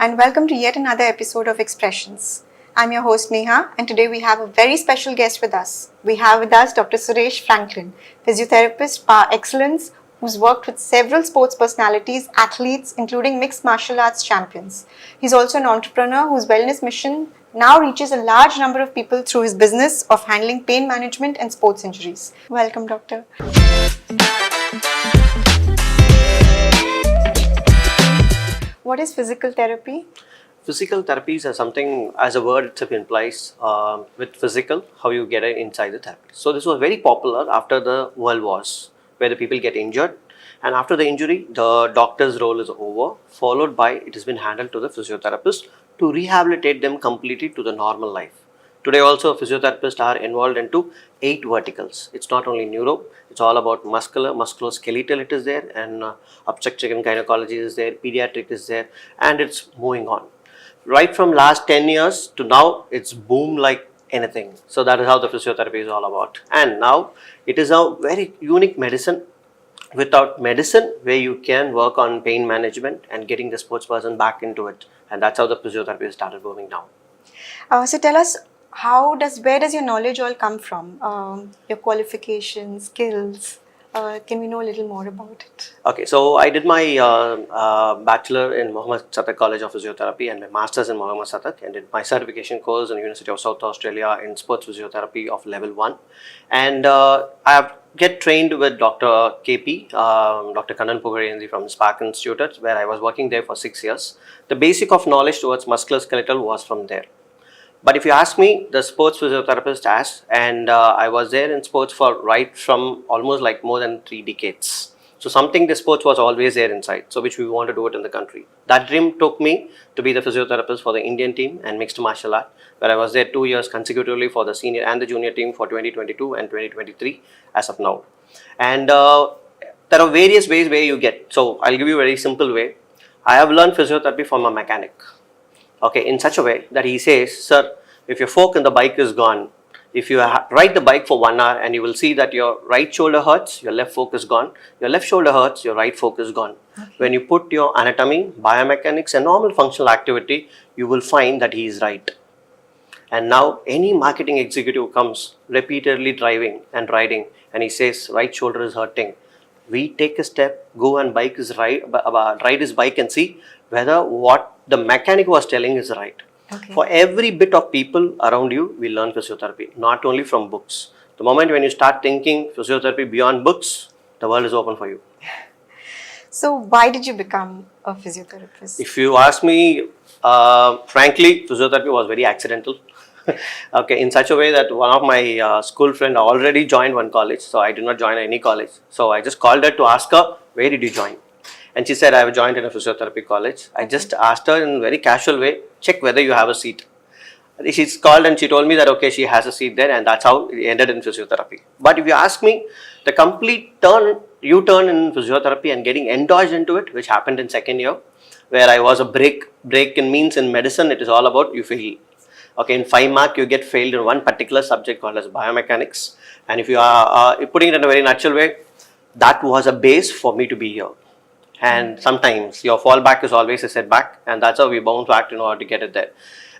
and welcome to yet another episode of Expressions. I'm your host Neha, and today we have a very special guest with us. We have with us Dr. Suresh Franklin, physiotherapist par excellence, who's worked with several sports personalities, athletes, including mixed martial arts champions. He's also an entrepreneur whose wellness mission now reaches a large number of people through his business of handling pain management and sports injuries. Welcome, Doctor. What is physical therapy? Physical therapies are something, as a word itself implies, with physical, how you get it inside the therapy. So this was very popular after the World Wars, where the people get injured, and after the injury, the doctor's role is over, followed by it has been handled to the physiotherapist to rehabilitate them completely to the normal life. Today also, physiotherapists are involved into 8 verticals. It's not only neuro, it's all about musculoskeletal it is there, and obstetric and gynecology is there, pediatric is there, and it's moving on. Right from last 10 years to now, it's boomed like anything. So that is how the physiotherapy is all about. And now it is a very unique medicine without medicine, where you can work on pain management and getting the sports person back into it. And that's how the physiotherapy started booming now. So tell us, where does your knowledge all come from? Your qualifications, skills? Can we know a little more about it? Okay, so I did my bachelor in Mohammed Satak College of Physiotherapy and my master's in Mohammed Satak, and did my certification course in the University of South Australia in sports physiotherapy of level 1. And I have get trained with Dr. KP, Dr. Kannan Pugarenzi from Spark Institute, where I was working there for 6 years. The basic of knowledge towards musculoskeletal was from there. But if you ask me, the sports physiotherapist has, and I was there in sports for right from almost like more than 3 decades. So something the sports was always there inside, so which we want to do it in the country. That dream took me to be the physiotherapist for the Indian team and mixed martial art, where I was there 2 years consecutively for the senior and the junior team for 2022 and 2023 as of now. And there are various ways where you get. So I'll give you a very simple way. I have learned physiotherapy from a mechanic. Okay, in such a way that he says, sir, if your fork in the bike is gone, if you ride the bike for 1 hour and you will see that your right shoulder hurts, your left fork is gone, your left shoulder hurts, your right fork is gone. Okay. When you put your anatomy, biomechanics and normal functional activity, you will find that he is right. And now any marketing executive comes repeatedly driving and riding and he says right shoulder is hurting. We take a step, go and ride his bike and see whether what the mechanic was telling is right. Okay. For every bit of people around you, we learn physiotherapy, not only from books. The moment when you start thinking physiotherapy beyond books, the world is open for you. So why did you become a physiotherapist? If you ask me, frankly, physiotherapy was very accidental. Okay, in such a way that one of my school friends already joined one college, so I did not join any college. So I just called her to ask her, where did you join? And she said, I have joined in a physiotherapy college. I just asked her in a very casual way, check whether you have a seat. She's called and she told me that, okay, she has a seat there, and that's how it ended in physiotherapy. But if you ask me, the complete U-turn in physiotherapy and getting endorsed into it, which happened in 2nd year, where I was a break in means in medicine, it is all about you fail. Okay, in 5 mark, you get failed in one particular subject called as biomechanics. And if you are putting it in a very natural way, that was a base for me to be here. And sometimes your fallback is always a setback, and that's how we bounce back in order to get it there.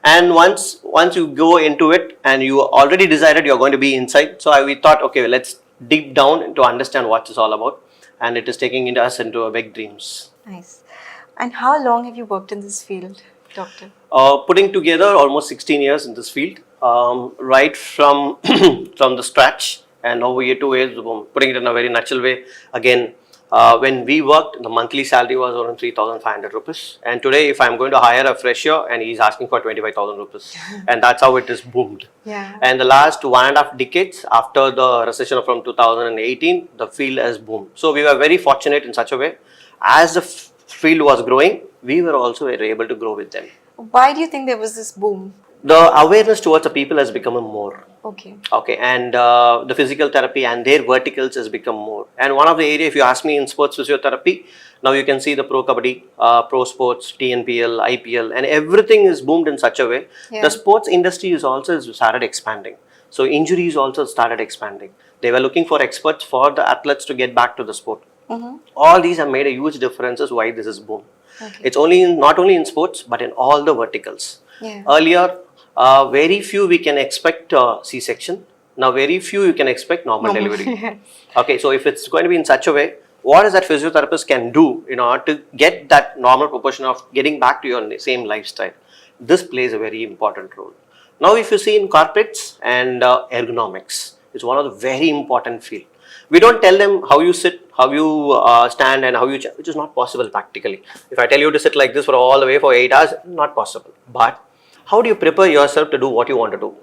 And once you go into it and you already decided you're going to be inside, so we thought, okay, let's deep down to understand what it's all about, and it is taking us into a big dreams. Nice. And how long have you worked in this field, Doctor? Putting together almost 16 years in this field, right from from the scratch, and over here 2 years, putting it in a very natural way. Again, when we worked, the monthly salary was around 3,500 rupees. And today, if I'm going to hire a fresher and he's asking for 25,000 rupees, and that's how it is boomed. Yeah. And the last 1.5 decades, after the recession from 2018, the field has boomed. So we were very fortunate in such a way. As the field was growing, we were also able to grow with them. Why do you think there was this boom? The awareness towards the people has become more. Okay. Okay, and the physical therapy and their verticals has become more. And one of the area, if you ask me, in sports physiotherapy, now you can see the pro kabaddi, pro sports, TNPL, IPL, and everything is boomed in such a way. Yeah. The sports industry is also started expanding. So injuries also started expanding. They were looking for experts for the athletes to get back to the sport. All these have made a huge differences why this is boom. Okay. It's not only in sports, but in all the verticals. Yeah. Earlier, very few we can expect C-section. Now, very few you can expect normal delivery. Yes. Okay, so if it's going to be in such a way, what is that physiotherapist can do in order to get that normal proportion of getting back to your same lifestyle? This plays a very important role. Now, if you see in corporates and ergonomics, it's one of the very important field. We don't tell them how you sit, how you stand, and how you, which is not possible practically. If I tell you to sit like this for all the way for 8 hours, not possible. But how do you prepare yourself to do what you want to do?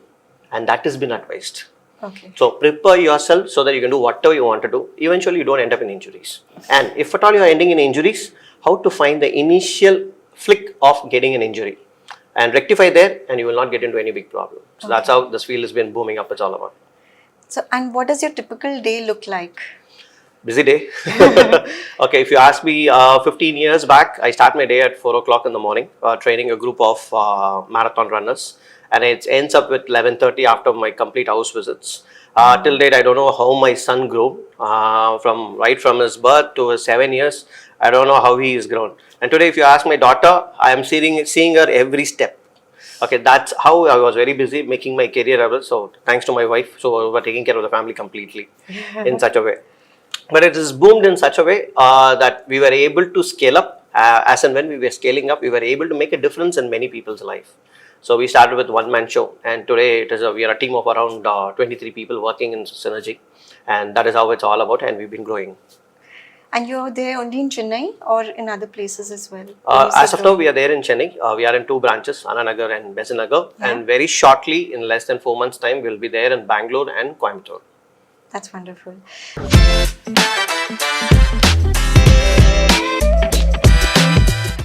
And that has been advised. Okay. So prepare yourself so that you can do whatever you want to do. Eventually, you don't end up in injuries. And if at all you are ending in injuries, how to find the initial flick of getting an injury and rectify there, and you will not get into any big problem. So that's how this field has been booming up. It's all about. So, and what does your typical day look like? Busy day. Okay, if you ask me 15 years back, I start my day at 4 o'clock in the morning, training a group of marathon runners, and it ends up with 11:30 after my complete house visits. Till date, I don't know how my son grew from his birth to his 7 years. I don't know how he is grown. And today, if you ask my daughter, I am seeing her every step. Okay, that's how I was very busy making my career able. So thanks to my wife, so we're taking care of the family completely in such a way. But it is boomed in such a way that we were able to scale up. As and when we were scaling up, we were able to make a difference in many people's life. So we started with one-man show, and today we are a team of around 23 people working in Synergy, and that is how it's all about. And we've been growing. And you're there only in Chennai or in other places as well? As of now, we are there in Chennai. We are in 2 branches, Ananagar and Besanagar. Yeah. And very shortly, in less than 4 months' time, we'll be there in Bangalore and Coimbatore. That's wonderful.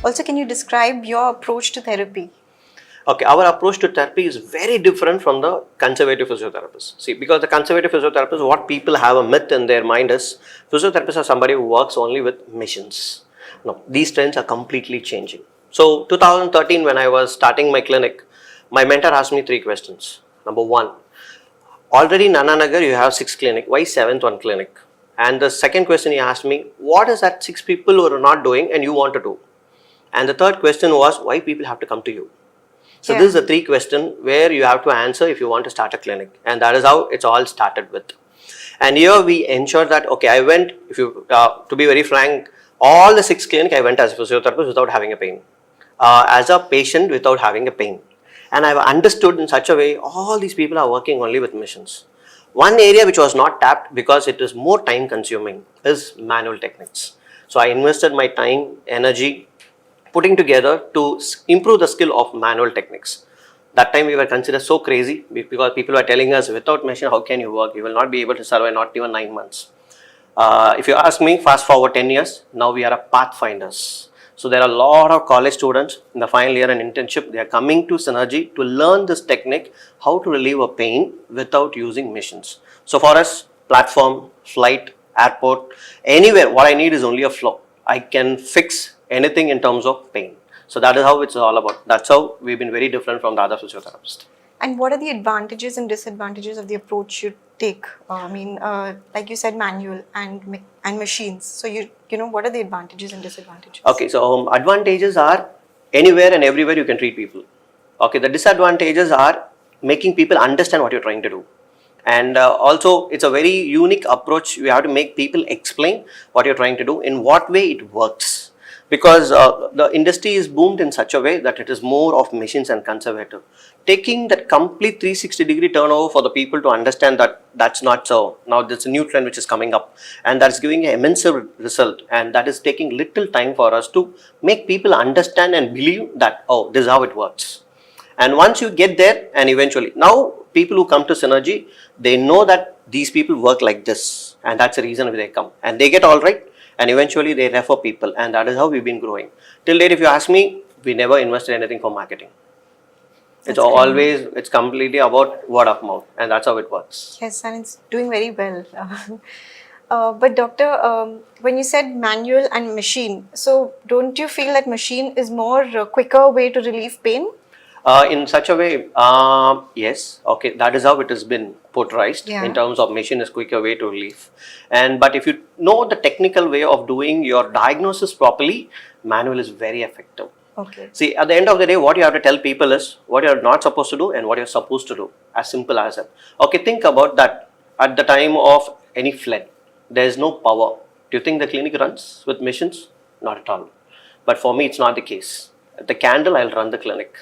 Also, can you describe your approach to therapy? Okay, our approach to therapy is very different from the conservative physiotherapists. See, because the conservative physiotherapists, what people have a myth in their mind is physiotherapists are somebody who works only with machines. No, these trends are completely changing. So, 2013, when I was starting my clinic, my mentor asked me 3 questions. Number 1, already in Ananagar you have 6 clinic. Why 7th one clinic? And the second question he asked me, what is that 6 people who are not doing and you want to do? And the third question was, why people have to come to you? So this is the 3 question where you have to answer if you want to start a clinic, and that is how it's all started with. And here we ensure that, okay, I went, if you to be very frank, all the 6 clinic I went as a physiotherapist without having a pain, as a patient without having a pain, and I've understood in such a way all these people are working only with machines. One area which was not tapped because it is more time consuming is manual techniques. So I invested my time, energy, putting together to improve the skill of manual techniques. That time we were considered so crazy because people were telling us, without machine, how can you work? You will not be able to survive not even 9 months. If you ask me, fast forward 10 years, now we are a pathfinders. So there are a lot of college students in the final year and internship, they are coming to Synergy to learn this technique, how to relieve a pain without using machines. So for us, platform, flight, airport, anywhere, what I need is only a flow. I can fix anything in terms of pain. So that is how it's all about. That's how we've been very different from the other physiotherapists. And what are the advantages and disadvantages of the approach you take? Like you said, manual and machines. So you know, what are the advantages and disadvantages? Okay, so advantages are anywhere and everywhere you can treat people. Okay, the disadvantages are making people understand what you're trying to do. And also, it's a very unique approach. You have to make people explain what you're trying to do, in what way it works. Because the industry is boomed in such a way that it is more of machines and conservative. Taking that complete 360-degree turnover for the people to understand that that's not so. Now there's a new trend which is coming up, and that's giving an immense result, and that is taking little time for us to make people understand and believe that, oh, this is how it works. And once you get there, and eventually, now people who come to Synergy, they know that these people work like this, and that's the reason why they come, and they get all right. And eventually they refer people, and that is how we've been growing. Till date, if you ask me, we never invested anything for marketing. It's completely about word of mouth, and that's how it works. Yes, and it's doing very well. But doctor, when you said manual and machine, so don't you feel that machine is more quicker way to relieve pain? In such a way, yes, okay, that is how it has been portrayed in terms of machine is quicker way to relief. But if you know the technical way of doing your diagnosis properly, manual is very effective. Okay. See, at the end of the day, what you have to tell people is what you're not supposed to do and what you're supposed to do. As simple as that. Okay, think about that. At the time of any flood, there is no power. Do you think the clinic runs with machines? Not at all. But for me, it's not the case. At the candle, I'll run the clinic.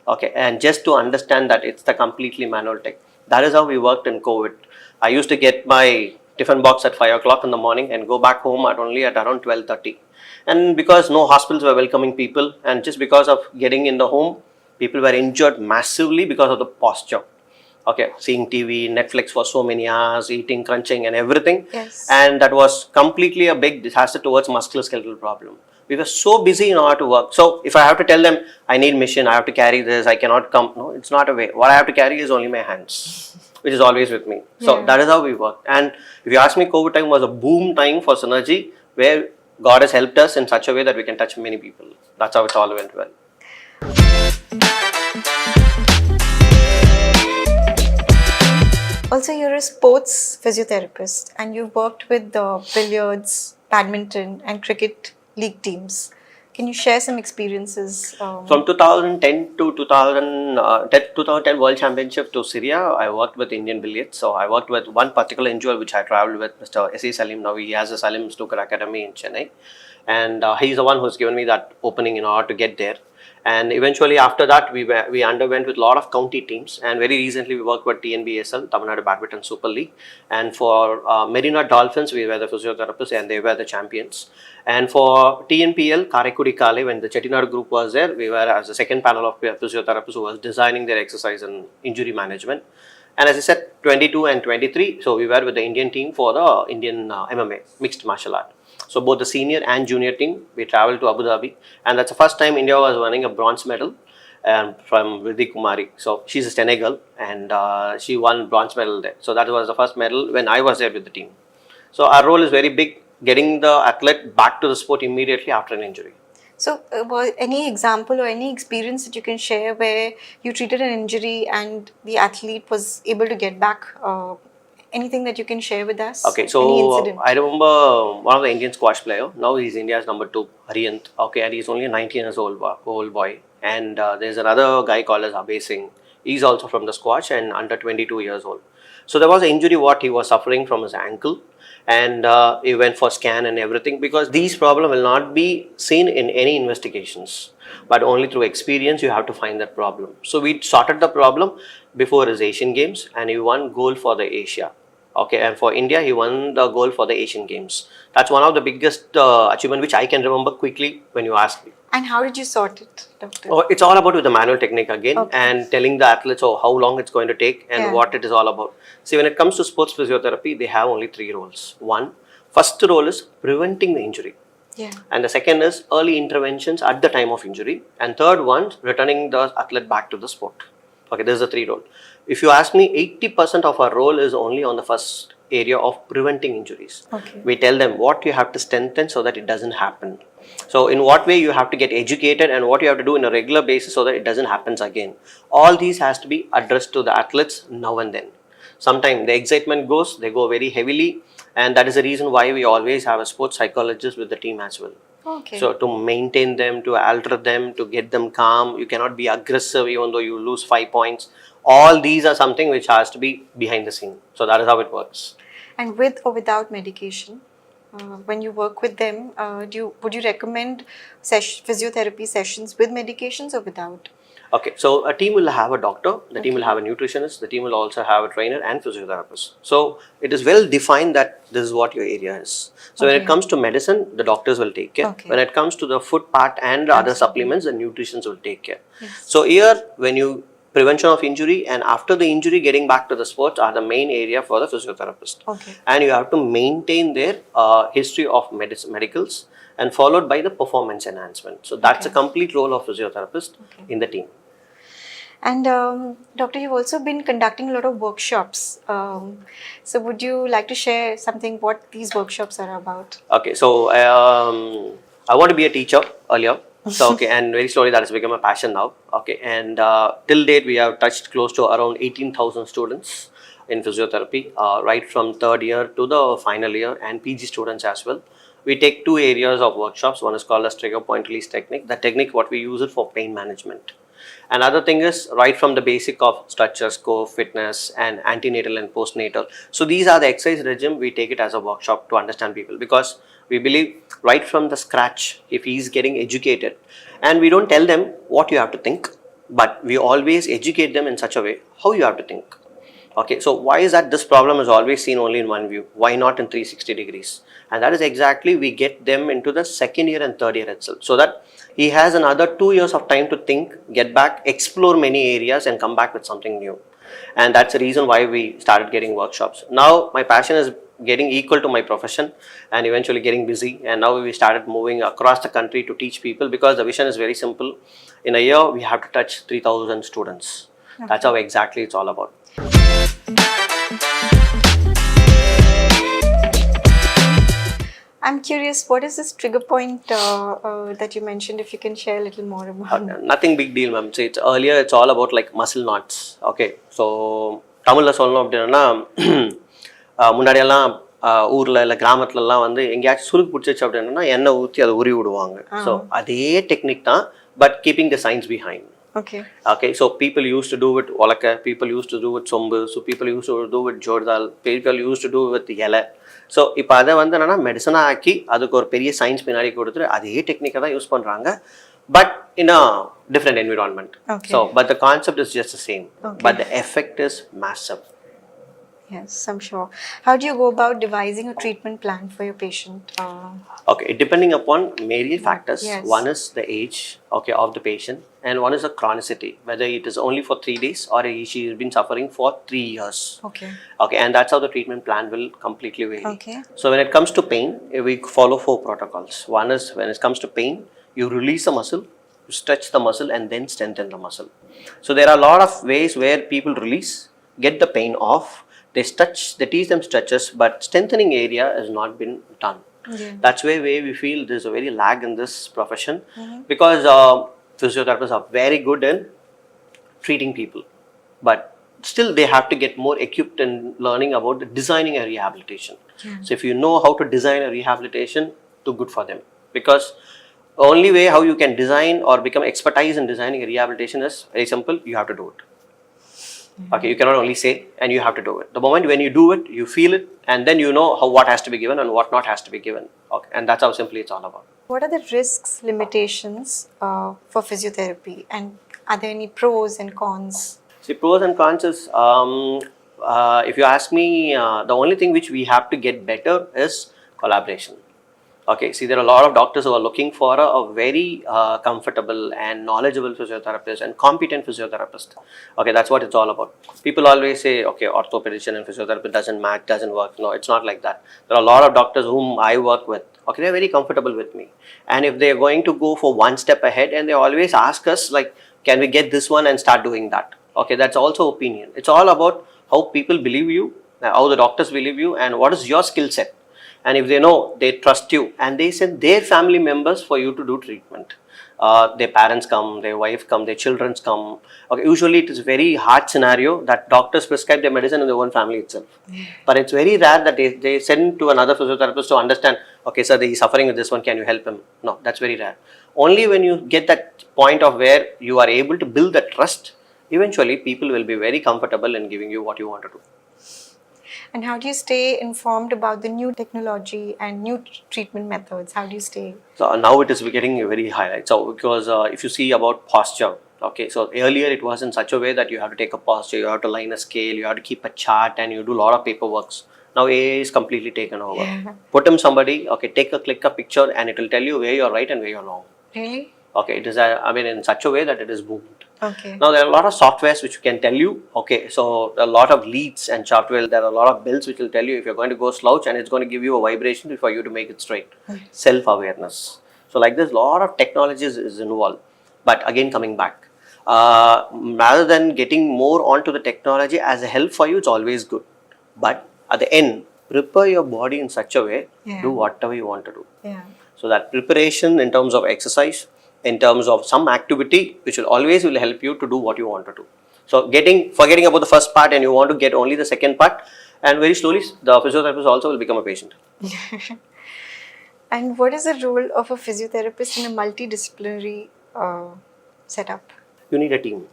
Okay, and just to understand that it's the completely manual tech. That is how we worked in COVID. I used to get my tiffin box at 5 o'clock in the morning and go back home at only at around 12:30. And because no hospitals were welcoming people, and just because of getting in the home, people were injured massively because of the posture. Okay, seeing TV, Netflix for so many hours, eating, crunching, and everything. Yes. And that was completely a big disaster towards musculoskeletal problem. We were so busy in order to work. So if I have to tell them, I need machine, I have to carry this, I cannot come. No, it's not a way. What I have to carry is only my hands, which is always with me. So that is how we work. And if you ask me, COVID time was a boom time for Synergy, where God has helped us in such a way that we can touch many people. That's how it all went well. Also, you're a sports physiotherapist and you've worked with the billiards, badminton, and cricket league teams. Can you share some experiences? From 2010 to 2010 World Championship to Syria, I worked with Indian billiards. So I worked with one particular individual which I traveled with, Mr. S.A. Salim. Now he has a Salim Snooker Academy in Chennai. And he's the one who's given me that opening in order to get there. And eventually after that, we underwent with a lot of county teams. And very recently, we worked with TNBSL, Tamil Nadu Badminton Super League. And for Marina Dolphins, we were the physiotherapists and they were the champions. And for TNPL, Karakudi Kale, when the Chettinad group was there, we were as the second panel of physiotherapists who was designing their exercise and injury management. And as I said, 22 and 23, so we were with the Indian team for the Indian MMA, mixed martial art. So both the senior and junior team, we traveled to Abu Dhabi, and that's the first time India was winning a bronze medal from Vidhi Kumari. So she's a Senegal, and she won bronze medal there. So that was the first medal when I was there with the team. So our role is very big, getting the athlete back to the sport immediately after an injury. So, any example or any experience that you can share where you treated an injury and the athlete was able to get back? Anything that you can share with us? Okay, so I remember one of the Indian squash player. Now he's India's number 2, Hariyant. Okay, and he's only 19 years old boy. And there's another guy called as Abhay Singh. He's also from the squash and under 22 years old. So there was an injury what he was suffering from his ankle, and he went for scan and everything, because these problems will not be seen in any investigations, but only through experience you have to find that problem. So we sorted the problem before his Asian Games, and he won gold for the Asia. Okay, and for India, he won the gold for the Asian Games. That's one of the biggest achievement which I can remember quickly when you ask me. And how did you sort it, doctor? Oh, it's all about with the manual technique again, Okay. and telling the athletes how long it's going to take and what it is all about. See, when it comes to sports physiotherapy, they have only 3 roles. First role is preventing the injury. Yeah. And the second is early interventions at the time of injury. And third one, returning the athlete back to the sport. Okay, this is the 3 role. If you ask me, 80% of our role is only on the first area of preventing injuries. Okay. We tell them what you have to strengthen so that it doesn't happen. So in what way you have to get educated and what you have to do in a regular basis so that it doesn't happen again. All these has to be addressed to the athletes now and then. Sometimes the excitement goes, they go very heavily, and that is the reason why we always have a sports psychologist with the team as well. Okay. So to maintain them, to alter them, to get them calm, you cannot be aggressive even though you lose 5 points. All these are something which has to be behind the scene. So that is how it works. And with or without medication, when you work with them, would you recommend physiotherapy sessions with medications or without? Okay, so a team will have a doctor, the team will have a nutritionist, the team will also have a trainer and physiotherapist. So it is well defined that this is what your area is. So when it comes to medicine, the doctors will take care. When it comes to the food part and the other supplements, the nutritionists will take care. So here, when you prevention of injury and after the injury getting back to the sports are the main area for the physiotherapist. And you have to maintain their history of medicals and followed by the performance enhancement. So that's a complete role of physiotherapist in the team. And doctor, you've also been conducting a lot of workshops. So would you like to share something what these workshops are about? Okay, so I want to be a teacher earlier. So okay, and very slowly that has become a passion now. Okay, and till date we have touched close to around 18,000 students in physiotherapy, right from 3rd year to the final year, and PG students as well. we take 2 areas of workshops. One is called as trigger point release technique. The technique what we use it for pain management. Another thing is right from the basic of structures, core, fitness, and antenatal and postnatal. So these are the exercise regime. We take it as a workshop to understand people, because we believe right from the scratch, if he is getting educated, and we don't tell them what you have to think, but we always educate them in such a way how you have to think. Okay, so why is that this problem is always seen only in one view? Why not in 360 degrees? And that is exactly we get them into the second year and third year itself, so that he has another 2 years of time to think, get back, explore many areas, and come back with something new. And that's the reason why we started getting workshops. Now my passion is getting equal to my profession and eventually getting busy. And now we started moving across the country to teach people, because the vision is very simple. In a year, we have to touch 3,000 students. Okay. That's how exactly it's all about. I'm curious, what is this trigger point that you mentioned? If you can share a little more about. Nothing big deal, ma'am. See, it's all about like muscle knots. Okay, so தமிழ்ல சொல்லணும் அப்படின்னா முன்னாடியெல்லாம் ஊரில் இல்லை கிராமத்துலலாம் வந்து எங்கேயாச்சும் சுருக்கு பிடிச்சிச்சு அப்படின்னா எண்ணெய் ஊற்றி அதை உருவி விடுவாங்க. ஸோ அதே டெக்னிக் தான், but keeping the science behind. Okay, so people used to do with olaka, people used to do with sombu, so people used to do with jordal, people used to do with yellow. So இப்போ அதை வந்து என்னன்னா மெடிசனாக ஆக்கி அதுக்கு ஒரு பெரிய science பின்னாடி கொடுத்துட்டு அதே டெக்னிக்கை தான் யூஸ் பண்ணுறாங்க, but in a different environment. Okay. So, but the concept is just the same, okay, but the effect is massive. Yes, I'm sure. How do you go about devising a treatment plan for your patient? Okay, depending upon many factors. Yes. One is the age, okay, of the patient, and one is the chronicity, whether it is only for 3 days or she has been suffering for 3 years. Okay. Okay, and that's how the treatment plan will completely vary. Okay. So when it comes to pain, we follow 4 protocols. One is when it comes to pain, you release the muscle, you stretch the muscle, and then strengthen the muscle. So there are a lot of ways where people release, get the pain off. They stretch, they teach them stretches, but strengthening area has not been done. Yeah. That's where we feel there's a very lag in this profession, because physiotherapists are very good in treating people, but still they have to get more equipped in learning about the designing a rehabilitation. Yeah. So if you know how to design a rehabilitation, too good for them, because the only way how you can design or become expertise in designing a rehabilitation is very simple. You have to do it. Okay, you cannot only say, and you have to do it. The moment when you do it, you feel it, and then you know what has to be given and what not has to be given. Okay, and that's how simply it's all about. What are the risks, limitations for physiotherapy, and are there any pros and cons? See, pros and cons is, if you ask me, the only thing which we have to get better is collaboration. Okay, see, there are a lot of doctors who are looking for a very comfortable and knowledgeable physiotherapist and competent physiotherapist. Okay, that's what it's all about. People always say, okay, orthopedician and physiotherapist doesn't match, doesn't work. No, it's not like that. There are a lot of doctors whom I work with. Okay, they're very comfortable with me. And if they're going to go for one step ahead, and they always ask us, like, can we get this one and start doing that? Okay, that's also opinion. It's all about how people believe you, how the doctors believe you, and what is your skill set. And if they know, they trust you, and they send their family members for you to do treatment. Their parents come, their wife come, their children come. Okay, usually it is a very hard scenario that doctors prescribe their medicine in their own family itself. But it's very rare that they send to another physiotherapist to understand, okay, sir, he's suffering with this one, can you help him? No, that's very rare. Only when you get that point of where you are able to build that trust, eventually people will be very comfortable in giving you what you want to do. And how do you stay informed about the new technology and new treatment methods? How do you stay? So now it is getting very highlight. So because if you see about posture, okay, so earlier it was in such a way that you have to take a posture, you have to line a scale, you have to keep a chart, and you do a lot of paperwork. Now AI is completely taken over. Put him somebody, okay, click a picture, and it will tell you where you're right and where you're wrong. Really? Okay, it is in such a way that it is boomed. Okay. Now there are a lot of softwares which can tell you, okay, so a lot of leads and software, there are a lot of bells which will tell you if you're going to go slouch, and it's going to give you a vibration for you to make it straight. Self-awareness. So like this, a lot of technologies is involved. But again, coming back, rather than getting more onto the technology as a help for you, it's always good. But at the end, prepare your body in such a way, do whatever you want to do. Yeah. So that preparation in terms of exercise, in terms of some activity, which will always help you to do what you want to do. So forgetting about the first part, and you want to get only the second part, and very slowly the physiotherapist also will become a patient. And what is the role of a physiotherapist in a multidisciplinary setup? You need a team.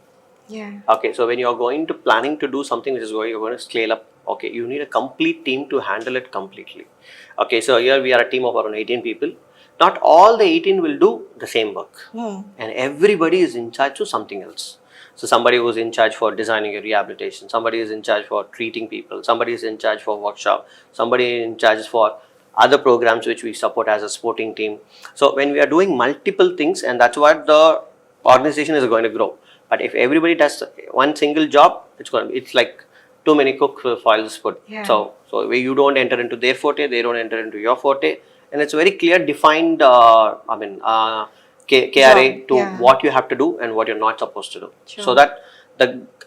Yeah. Okay, so when you're going to planning to do something which is going, you're going to scale up. Okay, you need a complete team to handle it completely. Okay, so here we are a team of around 18 people. Not all the 18 will do the same work, and everybody is in charge of something else. So somebody who's in charge for designing a rehabilitation, somebody is in charge for treating people, somebody is in charge for workshop, somebody in charge for other programs which we support as a sporting team. So when we are doing multiple things, and that's what the organization is going to grow. But if everybody does one single job, it's like too many cook files food. Yeah. So where you don't enter into their forte, they don't enter into your forte, and it's very clear defined. KRA Job, to yeah. what you have to do and what you're not supposed to do. Sure. So that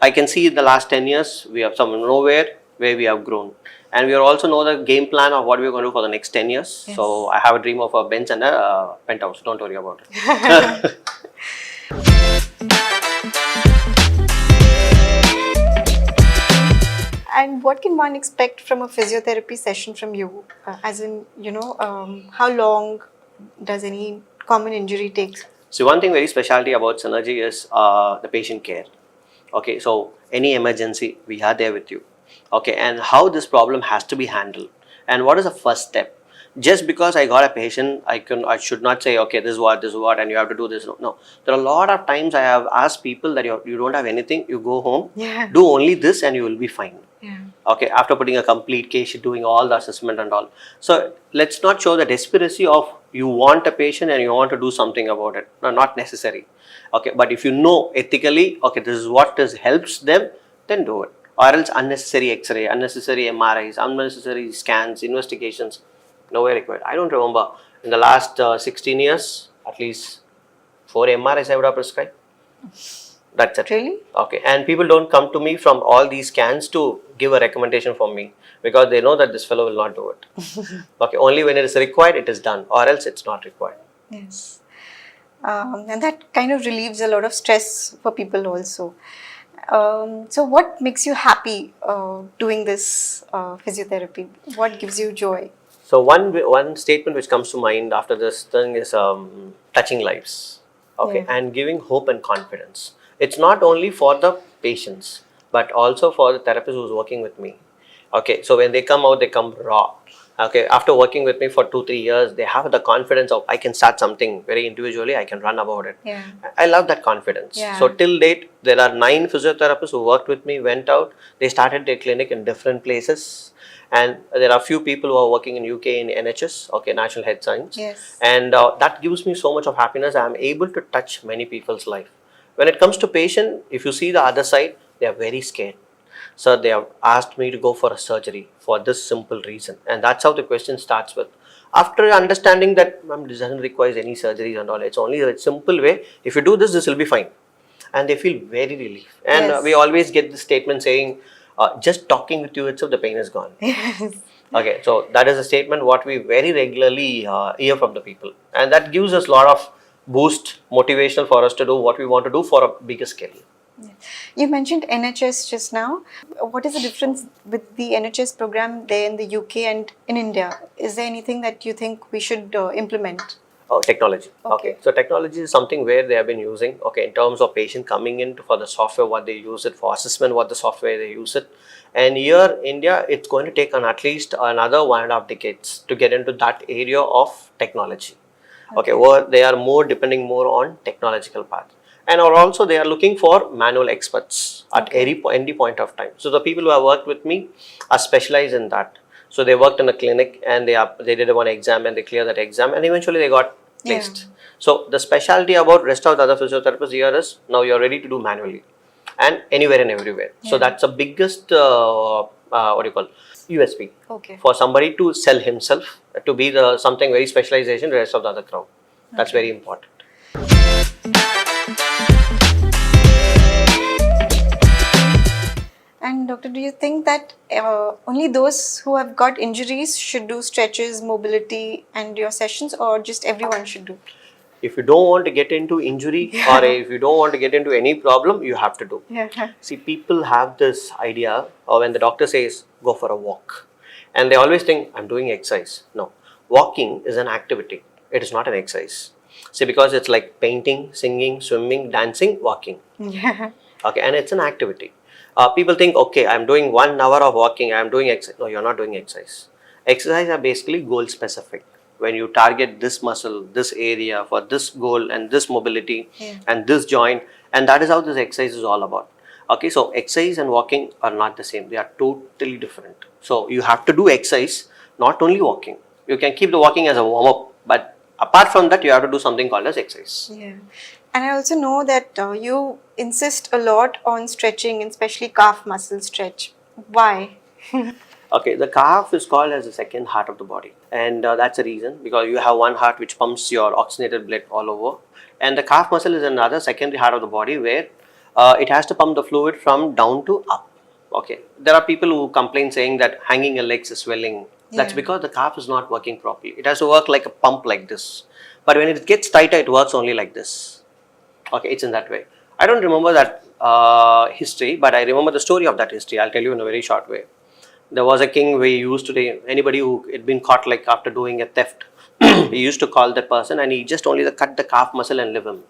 I can see in the last 10 years we have some nowhere where we have grown, and we also know the game plan of what we're going to do for the next 10 years. Yes. So I have a dream of a Benz and a penthouse. Don't worry about it. And what can one expect from a physiotherapy session from you? As in, how long does any common injury take? So one thing very specialty about Synergy is the patient care. Okay, so any emergency, we are there with you. Okay, and how this problem has to be handled, and what is the first step. Just because I got a patient, I should not say, okay, this is what, and you have to do this. No. There are a lot of times I have asked people that you don't have anything, you go home, Yeah. do only this, and you will be fine. Yeah. Okay, after putting a complete case sheet, doing all the assessment and all. So let's not show the desperacy of you want a patient and you want to do something about it. No, not necessary. Okay, but if you know ethically, okay, this is what helps them, then do it. Or else unnecessary X-ray, unnecessary MRIs, unnecessary scans, investigations, nowhere required. I don't remember in the last 16 years, at least 4 MRIs I would have prescribed. That's it. Really? Okay, and people don't come to me from all these scans to give a recommendation for me because they know that this fellow will not do it. Okay, only when it is required, it is done, or else it's not required. Yes. And that kind of relieves a lot of stress for people also. So what makes you happy doing this physiotherapy? What gives you joy? So one statement which comes to mind after this thing is touching lives, okay, Yeah. and giving hope and confidence. It's not only for the patients, but also for the therapist who's working with me. Okay, so when they come out, they come raw. Okay, after working with me for 2-3 years, they have the confidence of I can start something very individually, I can run about it. Yeah. I love that confidence. Yeah. So till date, there are 9 physiotherapists who worked with me, went out, they started their clinic in different places. And there are few people who are working in UK in NHS, okay, National Health Science. Yes. And that gives me so much of happiness. I am able to touch many people's life. When it comes to patient, if you see the other side, they are very scared. So they have asked me to go for a surgery for this simple reason. And that's how the question starts with. After understanding that this doesn't require any surgeries and all, it's only a simple way. If you do this, this will be fine. And they feel very relief. And Yes. we always get the statement saying, just talking with you itself, the pain is gone. Yes. Okay, so that is a statement what we very regularly hear from the people. And that gives us a lot of boost, motivational for us to do what we want to do for a bigger scale. You mentioned NHS just now. What is the difference with the NHS program there in the UK and in India? Is there anything that you think we should implement? Oh, technology. Okay. Okay. So technology is something where they have been using, okay, in terms of patient coming in for the software, what they use it for assessment, what the software they use it. And here, India, it's going to take at least another 1.5 decades to get into that area of technology. Okay, where they are depending more on technological path. And also they are looking for manual experts at any point of time. So the people who have worked with me are specialized in that. So they worked in a clinic and they did one exam and they cleared that exam and eventually they got placed. Yeah. So the specialty about rest of the other physiotherapists here is now you're ready to do manually and anywhere and everywhere. Yeah. So that's the biggest USP Okay. for somebody to sell himself to be something very specialization the rest of the other crowd. That's very important. And doctor, do you think that only those who have got injuries should do stretches, mobility and your sessions, or just everyone should do? If you don't want to get into injury or if you don't want to get into any problem, you have to do. Yeah. See, people have this idea when the doctor says, go for a walk. And they always think, I'm doing exercise. No. Walking is an activity. It is not an exercise. See, because it's like painting, singing, swimming, dancing, walking. Yeah. Okay, and it's an activity. People think, okay, I'm doing 1 hour of walking, I'm doing exercise. No, you're not doing exercise. Exercise are basically goal specific. When you target this muscle, this area for this goal and this mobility Yeah. and this joint, and that is how this exercise is all about. Okay, so exercise and walking are not the same, they are totally different. So you have to do exercise, not only walking. You can keep the walking as a warm up, but apart from that, you have to do something called as exercise. Yeah. And I also know that you insist a lot on stretching, and especially calf muscle stretch. Why? Okay, the calf is called as the second heart of the body, and that's the reason, because you have one heart which pumps your oxygenated blood all over, and the calf muscle is another secondary heart of the body where it has to pump the fluid from down to up. Okay, there are people who complain saying that hanging your legs is swelling. That's Yeah. because the calf is not working properly. It has to work like a pump like this, but when it gets tighter, it works only like this. Okay, it's in that way. I don't remember that history, but I remember the story of that history. I'll tell you in a very short way. There was a king we used to anybody who had been caught like after doing a theft, he used to call that person and he just only cut the calf muscle and leave him.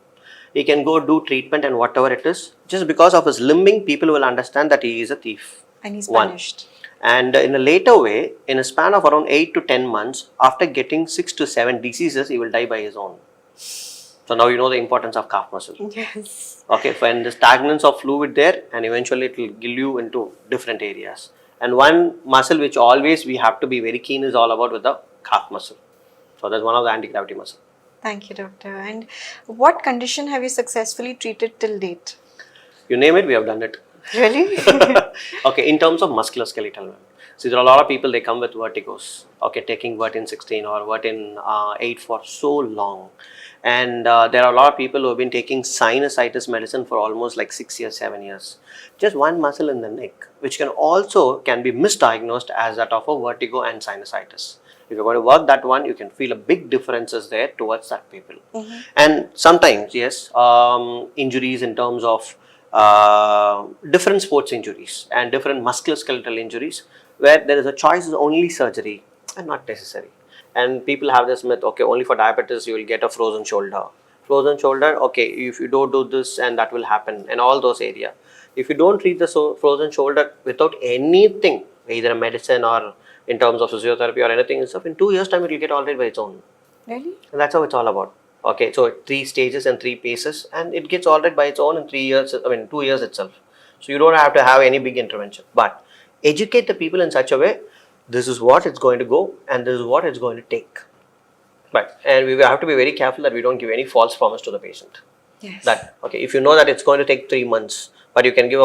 He can go do treatment and whatever it is. Just because of his limbing, people will understand that he is a thief. And he's One. punished. And in a later way, in a span of around 8 to 10 months, after getting 6 to 7 diseases, he will die by his own. So now you know the importance of calf muscle. Yes. Okay, when the stagnance of fluid there, and eventually it will gill you into different areas. And one muscle which always we have to be very keen is all about with the calf muscle. So that's one of the anti-gravity muscle. Thank you, doctor. And what condition have you successfully treated till date? You name it, we have done it. Really? Okay, in terms of musculoskeletal, see, there are a lot of people, they come with verticose. Okay, taking Vertin 16 or Vertin 8 for so long. And there are a lot of people who have been taking sinusitis medicine for almost like 6 years, 7 years. Just one muscle in the neck, which can be misdiagnosed as that of a vertigo and sinusitis. If you're going to work that one, you can feel a big differences there towards that people. And sometimes, yes, injuries in terms of different sports injuries and different musculoskeletal injuries, where there is a choice is only surgery and not necessary. And people have this myth, okay, only for diabetes you will get a frozen shoulder. Frozen shoulder, okay, if you don't do this and that will happen, and all those areas. If you don't treat the frozen shoulder without anything, either a medicine or in terms of physiotherapy or anything and stuff, in 2 years time it will get all right by its own. Really? And that's how it's all about. Okay, so 3 stages and 3 phases, and it gets all right by its own in 3 years, 2 years itself. So you don't have to have any big intervention, but educate the people in such a way, this is what it's going to go and this is what it's going to take. But, and we have to be very careful that we don't give any false promise to the patient. Yes. That, okay, if you know that it's going to take 3 months, but you can give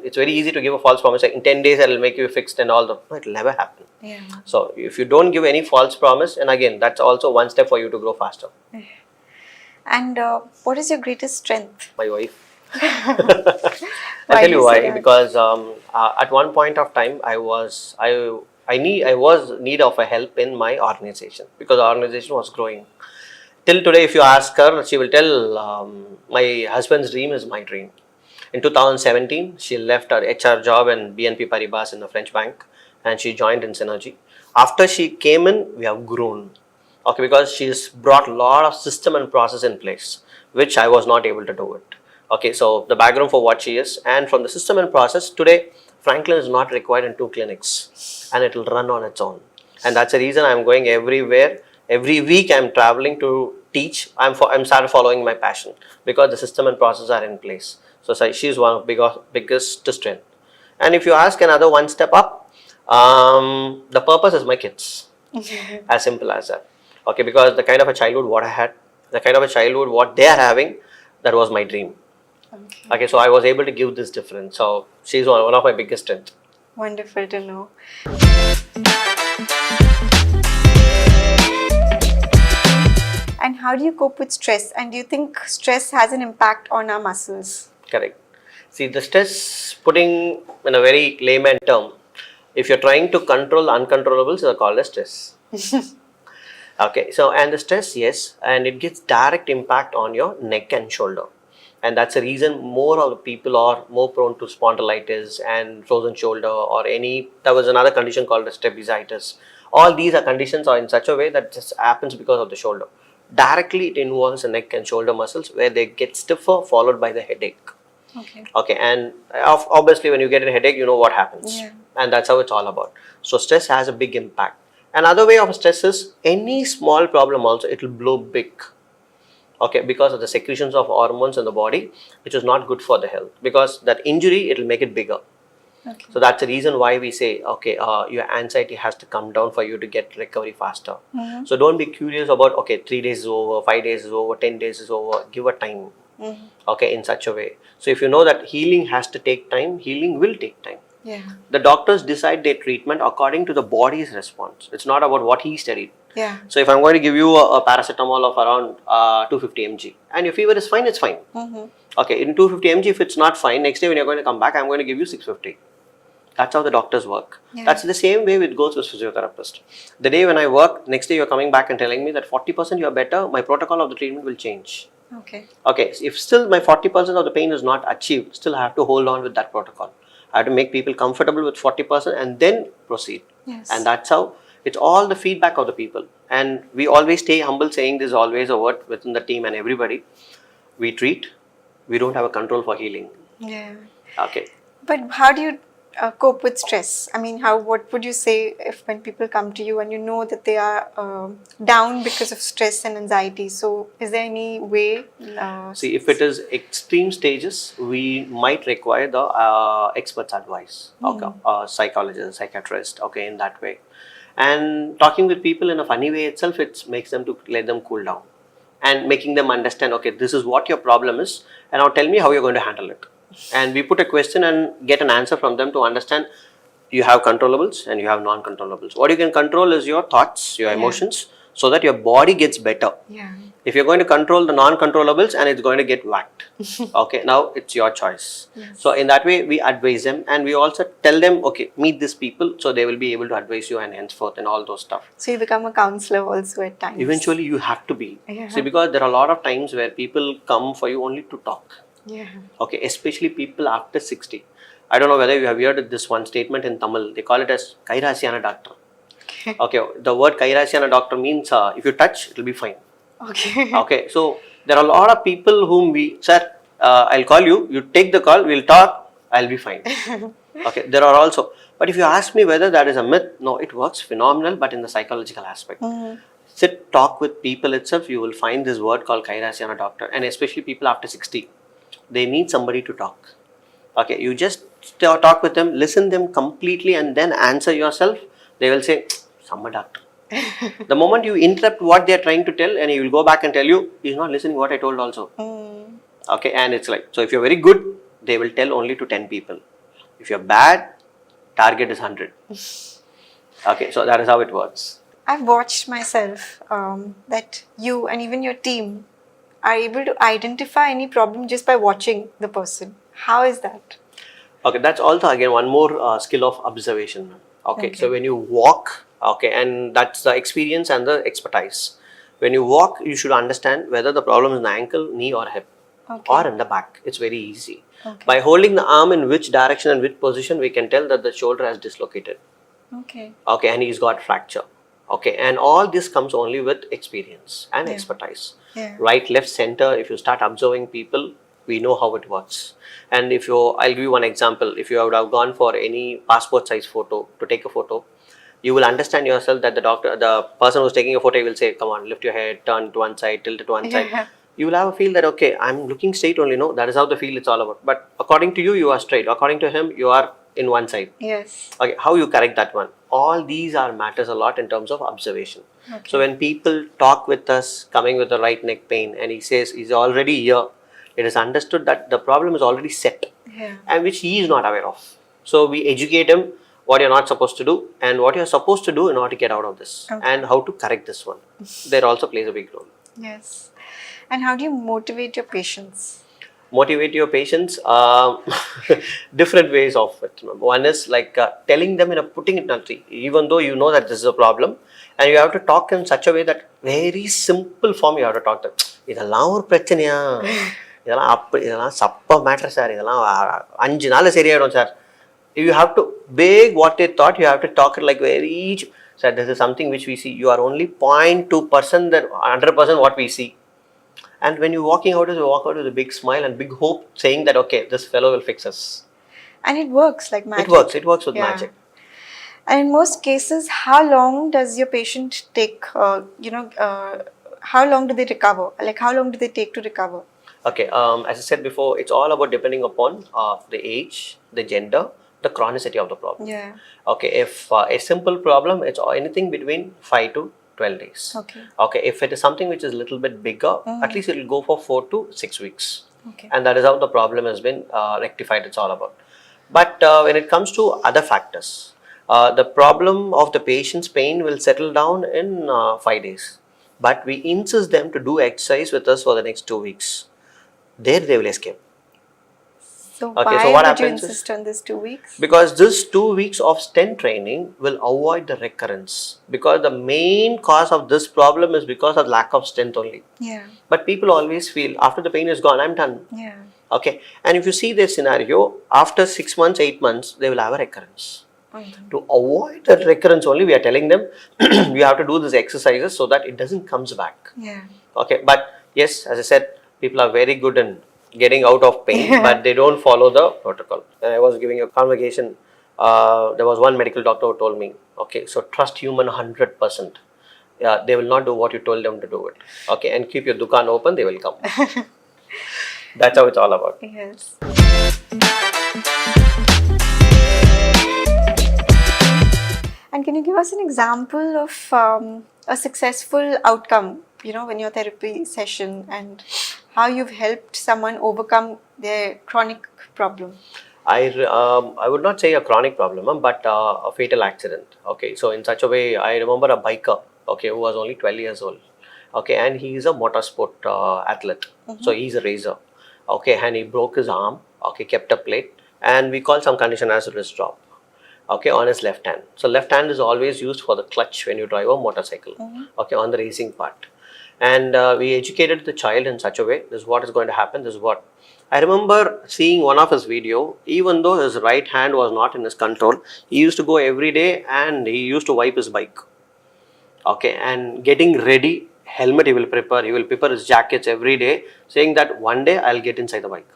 it's very easy to give a false promise, like in 10 days I will make you fixed and all that. No, it will never happen. Yeah. So if you don't give any false promise, and again, that's also one step for you to grow faster. And what is your greatest strength? My wife. Why I'll tell do you you say why. that? Because at one point of time, I was need of a help in my organization, because the organization was growing. Till today, if you ask her, she will tell my husband's dream is my dream. In 2017, she left her HR job in BNP Paribas in the French bank, and she joined in Synergy. After she came in, we have grown. Okay, because she's brought a lot of system and process in place, which I was not able to do it. Okay, so the background for what she is, and from the system and process, today Franklin is not required in 2 clinics, and it will run on its own. And that's the reason I'm going everywhere. Every week I'm traveling to teach. I'm started following my passion, because the system and process are in place. So she's one of biggest strength. And if you ask another one step up, the purpose is my kids. As simple as that. Okay, because the kind of a childhood what I had, the kind of a childhood what they are having, that was my dream. Okay, so I was able to give this difference. So she's one of my biggest strengths. Wonderful to know. And how do you cope with stress? And do you think stress has an impact on our muscles? Correct. See, the stress, putting in a very layman term, if you're trying to control the uncontrollables, they're called as stress. Okay, so and the stress, yes, and it gets direct impact on your neck and shoulder. And that's the reason more of the people are more prone to spondylitis and frozen shoulder, or there was another condition called as trapezitis, All these are conditions are in such a way that just happens because of the shoulder. Directly it involves the neck and shoulder muscles where they get stiffer, followed by the headache. Okay. Okay, and obviously when you get a headache, you know what happens. Yeah. And that's how it's all about. So stress has a big impact. Another way of stress is any small problem also, it will blow big. Okay, because of the secretions of hormones in the body, which is not good for the health. Because that injury, it will make it bigger. Okay. So that's the reason why we say, okay, your anxiety has to come down for you to get recovery faster. So don't be curious about, okay, 3 days is over, 5 days is over, 10 days is over. Give a time, okay, in such a way. So if you know that healing has to take time, healing will take time. Yeah. The doctors decide their treatment according to the body's response. It's not about what he studied. Yeah. So if I'm going to give you a paracetamol of around 250 mg and your fever is fine, it's fine. Okay, in 250 mg, if it's not fine, next day when you're going to come back, I'm going to give you 650. That's how the doctors work. Yeah. That's the same way it goes with physiotherapist. The day when I work, next day you're coming back and telling me that 40% you're better, my protocol of the treatment will change. Okay. Okay, if still my 40% of the pain is not achieved, still I have to hold on with that protocol. I have to make people comfortable with 40% and then proceed. Yes. And that's how it's all the feedback of the people. And we always stay humble, saying this is always a word within the team and everybody. We treat, we don't have a control for healing. Yeah. Okay. But how do you cope with stress? I mean, what would you say if when people come to you and you know that they are down because of stress and anxiety? So is there any way? See, if it is extreme stages, we might require the expert's advice. Okay, psychologist, psychiatrist. Okay, in that way, and talking with people in a funny way itself, it makes them to let them cool down, and making them understand. Okay, this is what your problem is, and now tell me how you're going to handle it. And we put a question and get an answer from them to understand. You have controllables and you have non-controllables. What you can control is your thoughts, your emotions, so that your body gets better. Yeah. If you're going to control the non-controllables and it's going to get whacked, okay, now it's your choice. Yes. So in that way, we advise them and we also tell them, okay, meet these people, so they will be able to advise you and henceforth and all those stuff. So you become a counselor also at times. Eventually, you have to be. Yeah. See, because there are a lot of times where people come for you only to talk. Yeah. Okay, especially people after 60. I don't know whether you have heard this one statement in Tamil. They call it as Kairasiyana doctor. Okay, the word Kairasiyana doctor means if you touch, it will be fine. Okay. Okay, so there are a lot of people whom we, sir, I'll call you, you take the call, we'll talk, I'll be fine. Okay, there are also, but if you ask me whether that is a myth, no, it works phenomenal, but in the psychological aspect. Sit, talk with people itself, you will find this word called Kairasiyana doctor, and especially people after 60, they need somebody to talk. Okay, you just talk with them, listen them completely, and then answer yourself. They will say, "Summa doctor." The moment you interrupt what they are trying to tell, and he will go back and tell you, he's not listening what I told also. Okay, and it's like, so if you're very good, they will tell only to 10 people. If you're bad, target is 100. Okay, so that is how it works. I've watched myself that you and even your team are able to identify any problem just by watching the person. How is that? Okay, that's also again one more skill of observation. Okay, so when you walk, okay, and that's the experience and the expertise. When you walk, you should understand whether the problem is in the ankle, knee or hip or in the back. It's very easy. By holding the arm in which direction and which position, we can tell that the shoulder has dislocated. Okay, and he's got fracture. Okay, and all this comes only with experience and expertise. Right, left, center, if you start observing people, we know how it works. And if I'll give you one example. If you would have gone for any passport size photo to take a photo, you will understand yourself that the person who's taking a photo will say, come on, lift your head, turn to one side, tilt it to one side. You will have a feel that, okay, I'm looking straight only, no, that is how the feel it's all about. But according to you, you are straight. According to him, you are in one side. Yes. Okay, how you correct that one? All these are matters a lot in terms of observation. So when people talk with us, coming with the right neck pain, and he says he's already here, it is understood that the problem is already set, and which he is not aware of. So we educate him what you're not supposed to do and what you're supposed to do in order to get out of this, and how to correct this one. There also plays a big role. Yes. And how do you motivate your patients? Motivate your patients, different ways of it. One is like telling them putting it in a tree, even though you know that this is a problem, and you have to talk in such a way that very simple form you have to talk to them. இதெல்லாம் ஒரு பிரச்சனையா, இதெல்லாம் சப்ப matter sir, இதெல்லாம் 5 நாள் சரியாயிடும் sir. You have to beg what they thought, you have to talk it like very, So this is something which we see. You are only 0.2% that 100% what we see. And when you're walking out, you walk out with a big smile and big hope, saying that okay, this fellow will fix us. And it works like magic. It works. It works with Yeah. magic. And in most cases, how long does your patient take? How long do they recover? Like how long do they take to recover? Okay. As I said before, it's all about depending upon the age, the gender, the chronicity of the problem. Yeah. Okay. If a simple problem, it's anything between 5 to 12 days. Okay. Okay. If it is something which is a little bit bigger, at least it will go for 4 to 6 weeks. Okay. And that is how the problem has been rectified. It's all about. But when it comes to other factors, the problem of the patient's pain will settle down in 5 days. But we insist them to do exercise with us for the next 2 weeks. There they will escape. So Okay, why so what would you happens is- insist on this 2 weeks? Because this 2 weeks of stent training will avoid the recurrence. Because the main cause of this problem is because of lack of strength only. Yeah. But people always feel after the pain is gone, I'm done. Yeah. Okay, and if you see this scenario, after 6 months, 8 months, they will have a recurrence. Mhm. To avoid that recurrence only, we are telling them you have to do these exercises so that it doesn't comes back. Yeah. Okay, but yes, as I said, people are very good in getting out of pain, Yeah. but they don't follow the protocol. And I was giving a convocation. There was one medical doctor who told me, okay, so trust human 100%. Yeah, they will not do what you told them to do it. Okay, and keep your dukan open, they will come. That's how it's all about. Yes. And can you give us an example of a successful outcome, in your therapy session and how you've helped someone overcome their chronic problem? I would not say a chronic problem, but a fatal accident. Okay, so in such a way, I remember a biker, okay, who was only 12 years old. Okay, and he is a motorsport athlete. So he's a racer. Okay, and he broke his arm. Okay, kept a plate, and we call some condition as a wrist drop. Okay, on his left hand. So left hand is always used for the clutch when you drive a motorcycle. Okay, on the racing part. And we educated the child in such a way. This is what is going to happen. This is what. I remember seeing one of his video. Even though his right hand was not in his control, he used to go every day and he used to wipe his bike. Okay, and getting ready, helmet he will prepare his jackets every day, saying that one day I'll get inside the bike.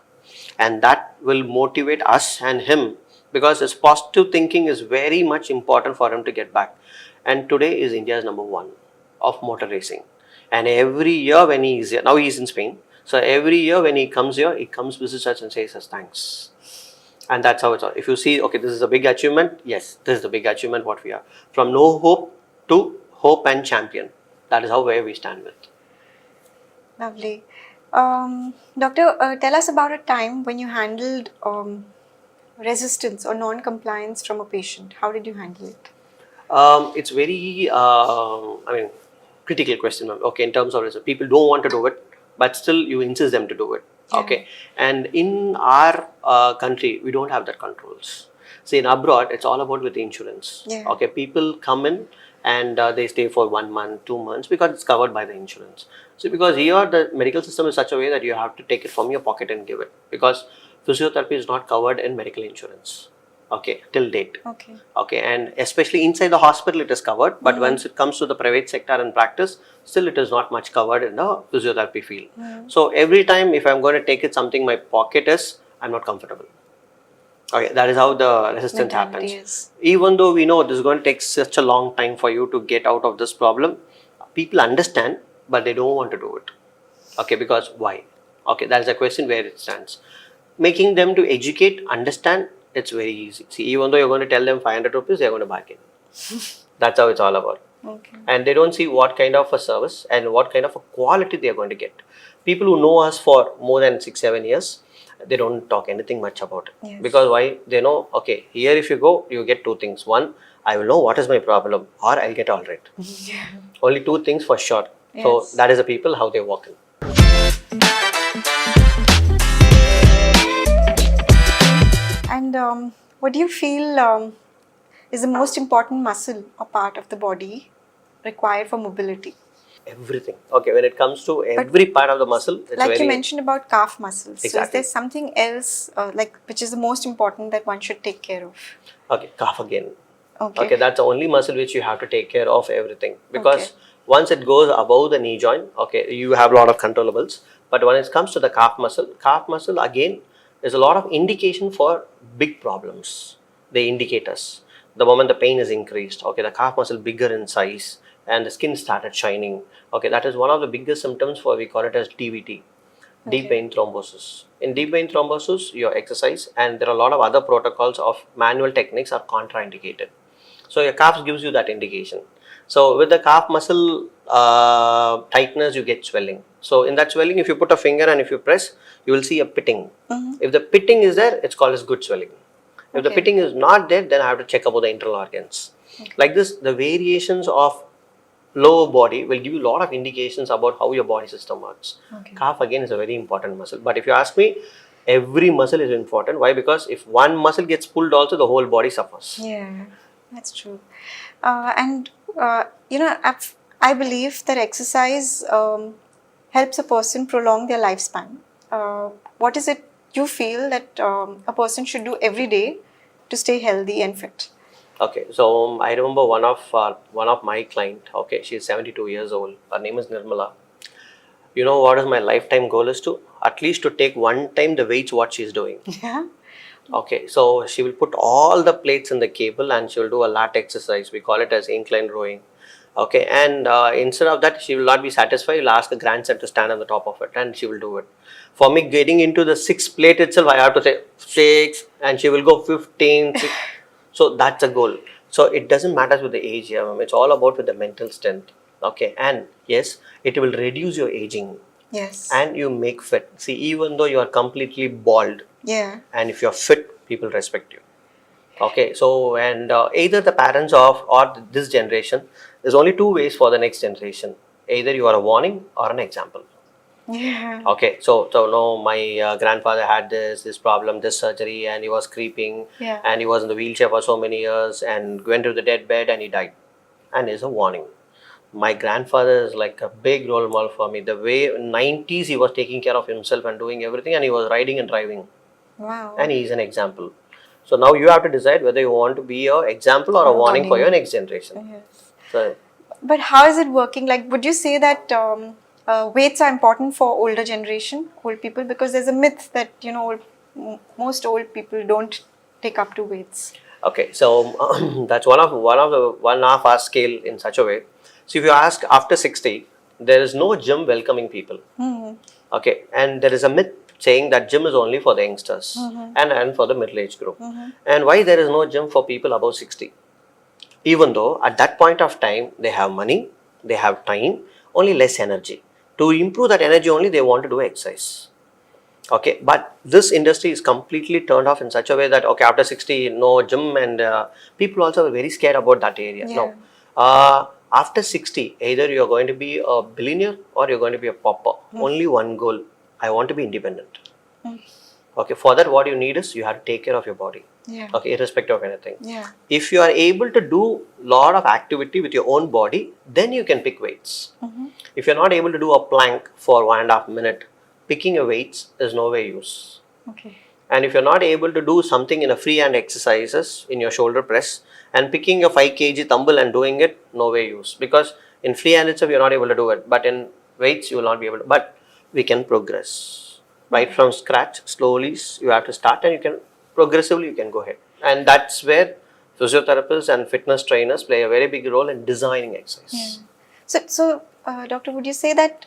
And that will motivate us and him, because his positive thinking is very much important for him to get back. And today is India's #1 of motor racing. And every year when he is here, now he is in Spain. So every year when he comes here, he comes visits us and says us thanks. And that's how it's all. If you see, okay, this is a big achievement. Yes, this is the big achievement what we are. From no hope to hope and champion. That is how where we stand with. Lovely. Doctor, tell us about a time when you handled resistance or non-compliance from a patient. How did you handle it? It's very, critical question. Okay, in terms of resistance, people don't want to do it, but still you insist them to do it. Yeah. Okay, and in our country, we don't have that controls. See, in abroad, it's all about with the insurance. Yeah. Okay, people come in and they stay for 1 month, 2 months because it's covered by the insurance. So because here the medical system is such a way that you have to take it from your pocket and give it, because physiotherapy is not covered in medical insurance. Okay, till date. Okay. Okay, and especially inside the hospital it is covered, but once it comes to the private sector and practice, still it is not much covered in the physiotherapy field. So every time if I'm going to take it something my pocket is, I'm not comfortable. Okay, that is how the resistance Mentality happens. is. Even though we know this is going to take such a long time for you to get out of this problem, people understand, but they don't want to do it. Okay, because why? Okay, that is a question where it stands. Making them to educate, understand, it's very easy. See, even though you're going to tell them 500 rupees, they're going to bargain. That's how it's all about. Okay. And they don't see what kind of a service and what kind of a quality they're going to get. People who know us for more than 6-7 years, they don't talk anything much about it. Yes. Because why? They know, okay, here if you go, you get 2 things. One, I will know what is my problem, or I'll get all right. Yeah. Only 2 things for sure. So Yes. that is the people how they walk in. And what do you feel is the most important muscle or part of the body required for mobility? Everything. Okay, when it comes to every part of the muscle, it's Like very... you mentioned about calf muscles. So is Exactly. there something else which is the most important that one should take care of? Okay, calf again. Okay. Okay, that's the only muscle which you have to take care of everything, because once it goes above the knee joint, okay, you have a lot of controllables. But when it comes to the calf muscle again is a lot of indication for big problems. They indicate us the moment the pain is increased. Okay, the calf muscle bigger in size and the skin started shining. Okay, that is one of the biggest symptoms for, we call it as DVT, deep Okay. vein thrombosis. In deep vein thrombosis, your exercise and there are a lot of other protocols of manual techniques are contraindicated. So your calf gives you that indication. So with the calf muscle tightness, you get swelling. So in that swelling, if you put a finger and if you press, you will see a pitting. If the pitting is there, it's called as good swelling. If the Okay. pitting is not there, then I have to check about the internal organs. Like this, the variations of lower body will give you a lot of indications about how your body system works. Okay. Calf again is a very important muscle. But if you ask me, every muscle is important. Why? Because if one muscle gets pulled, also the whole body suffers. Yeah, that's true. And you know, I believe that exercise helps a person prolong their lifespan. What is it you feel that a person should do every day to stay healthy and fit? Okay, so I remember one of my client. Okay, she's 72 years old. Her name is Nirmala. You know what is my lifetime goal is to at least to take one time the weights what she's doing. Yeah. Okay, so she will put all the plates in the cable and she will do a lat exercise. We call it as incline rowing. Okay, and instead of that, she will not be satisfied. You'll ask the grandson to stand on the top of it and she will do it. For me, getting into the 6th plate itself, I have to say 6 and she will go 15. 6. So that's a goal. So it doesn't matter with the age here, it's all about with the mental strength. Okay, and yes, it will reduce your aging Yes. and you make fit. See, even though you are completely bald, Yeah. and if you're fit, people respect you. Okay, so and either the parents of or this generation, there's only two ways for the next generation. Either you are a warning or an example. Yeah. Okay, so no, my grandfather had this problem, this surgery, and he was creeping, Yeah. and he was in the wheelchair for so many years, and went to the deathbed, and he died, and is a warning. My grandfather is like a big role model for me. The way in 90s he was taking care of himself and doing everything, and he was riding and driving, Wow. and he is an example. So now you have to decide whether you want to be an example or a warning for your next generation. Yes. So But how is it working? Like, would you say that weights are important for older generation, old people? Because there's a myth that, you know, most old people don't take up to weights. okay, so that's one of the 1.5 hour scale in such a way. So if you ask after 60, there is no gym welcoming people. Okay, and there is a myth saying that gym is only for the youngsters and for the middle age group. And why there is no gym for people above 60? Even though at that point of time they have money, they have time, only less energy. To improve that energy only they want to do exercise. Okay, but this industry is completely turned off in such a way that okay, after 60 no gym, and people also are very scared about that area. Yeah. No, after 60 either you are going to be a billionaire or you're going to be a pauper. Only one goal: I want to be independent. Okay, for that what you need is you have to take care of your body. Yeah. Okay, irrespective of anything. Yeah. If you are able to do lot of activity with your own body, then you can pick weights. If you're not able to do a plank for 1.5 minutes, picking your weights is no way use. Okay. And if you're not able to do something in a free hand exercises in your shoulder press and picking a 5 kg dumbbell and doing it, no way use. Because in free hand itself, you're not able to do it. But in weights, you will not be able to. But we can progress. Right from scratch, slowly, you have to start and you can progressively, you can go ahead. And that's where physiotherapists and fitness trainers play a very big role in designing exercise. So, doctor, would you say that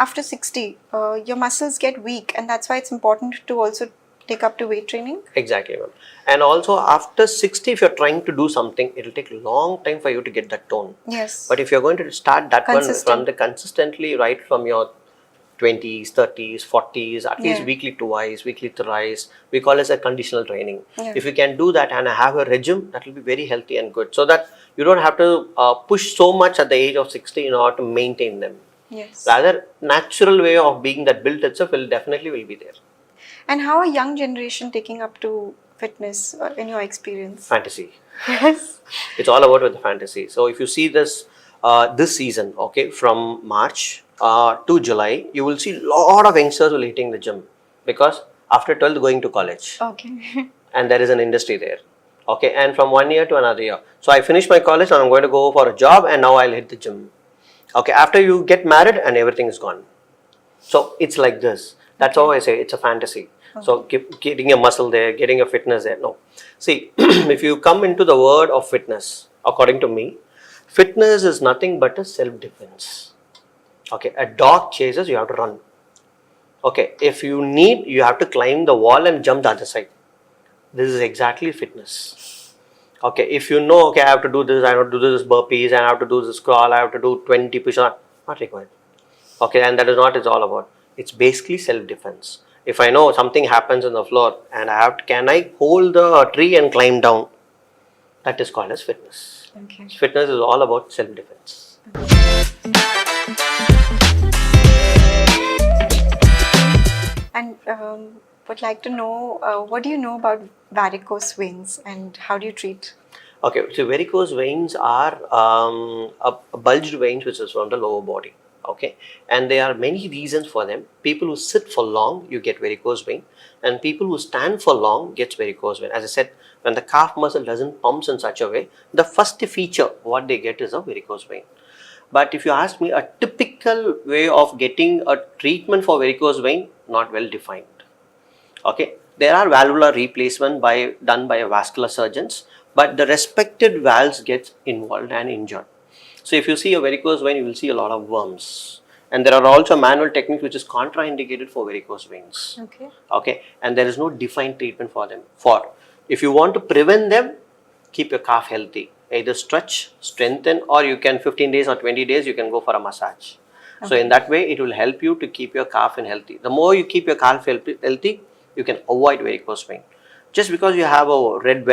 after 60, your muscles get weak, and that's why it's important to also take up to weight training? Exactly, ma'am. And also after 60, if you're trying to do something, it'll take a long time for you to get that tone. Yes. But if you're going to start that one Consistent. from the consistently right from your 20s, 30s, 40s, at least Yeah. weekly twice, weekly thrice, we call it a conditional training. Yeah. If you can do that and have a regime, that will be very healthy and good. So that you don't have to push so much at the age of 60 in order to maintain them. Yes. Rather, natural way of being that built itself will definitely be there. And how are young generation taking up to fitness in your experience? Fantasy. Yes. It's all about with the fantasy. So if you see this this season, okay, from March to July, you will see a lot of youngsters will hitting the gym because after 12th going to college, Okay. and there is an industry there. Okay, and from 1 year to another year. So I finished my college and I'm going to go for a job, and now I'll hit the gym. Okay, after you get married and everything is gone. So it's like this. That's how I say it's a fantasy. So getting a muscle there, getting a fitness there. No. See, if you come into the word of fitness, according to me, fitness is nothing but a self-defense. Okay, a dog chases, you have to run. Okay, if you need, you have to climb the wall and jump the other side. This is exactly fitness. Okay, if you know, okay, I have to do this, I have to do this burpees, and I have to do this crawl, I have to do 20 push-ups, not required. Okay, and that is not it's all about. It's basically self-defense. If I know something happens on the floor and I have to, can I hold the tree and climb down? That is called as fitness. Okay. Fitness is all about self-defense. And would like to know, what do you know about varicose veins and how do you treat? Okay, so varicose veins are a bulged veins which is from the lower body. Okay, and there are many reasons for them. People who sit for long, you get varicose vein, and people who stand for long gets varicose vein. As I said, when the calf muscle doesn't pumps in such a way, the first feature what they get is a varicose vein. But if you ask me, a typical way of getting a treatment for varicose vein, not well defined. Okay, there are valvular replacement done by vascular surgeons, but the respected valves get involved and injured. So if you see a varicose vein, you will see a lot of worms. And there are also manual techniques which is contraindicated for varicose veins. Okay. Okay, and there is no defined treatment for them. If you want to prevent them, keep your calf healthy. Either stretch, strengthen, or you can 15 days or 20 days, you can go for a massage. Okay. So in that way, it will help you to keep your calf in healthy. The more you keep your calf healthy, you can avoid varicose vein. Just because you have a red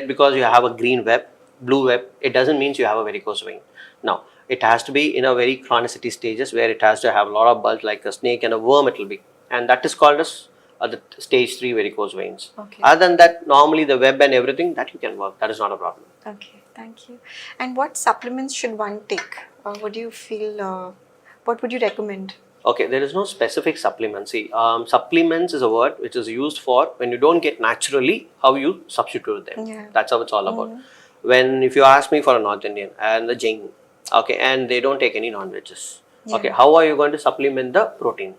because you have a green web, blue web, it doesn't mean you have a varicose vein. Now, it has to be in a very chronicity stages where it has to have a lot of bulge like a snake and a worm it will be. And that is called as the stage 3 varicose veins. Okay. Other than that, normally the web and everything, that you can work. That is not a problem. Okay, thank you. And what supplements should one take? What do you feel, what would you recommend? Okay, there is no specific supplement. See, supplements is a word which is used for when you don't get naturally, how you substitute them. Yeah. That's how it's all about. When, if you ask me for a North Indian and a Jain, okay, and they don't take any non-veggies. Yeah. Okay, how are you going to supplement the protein?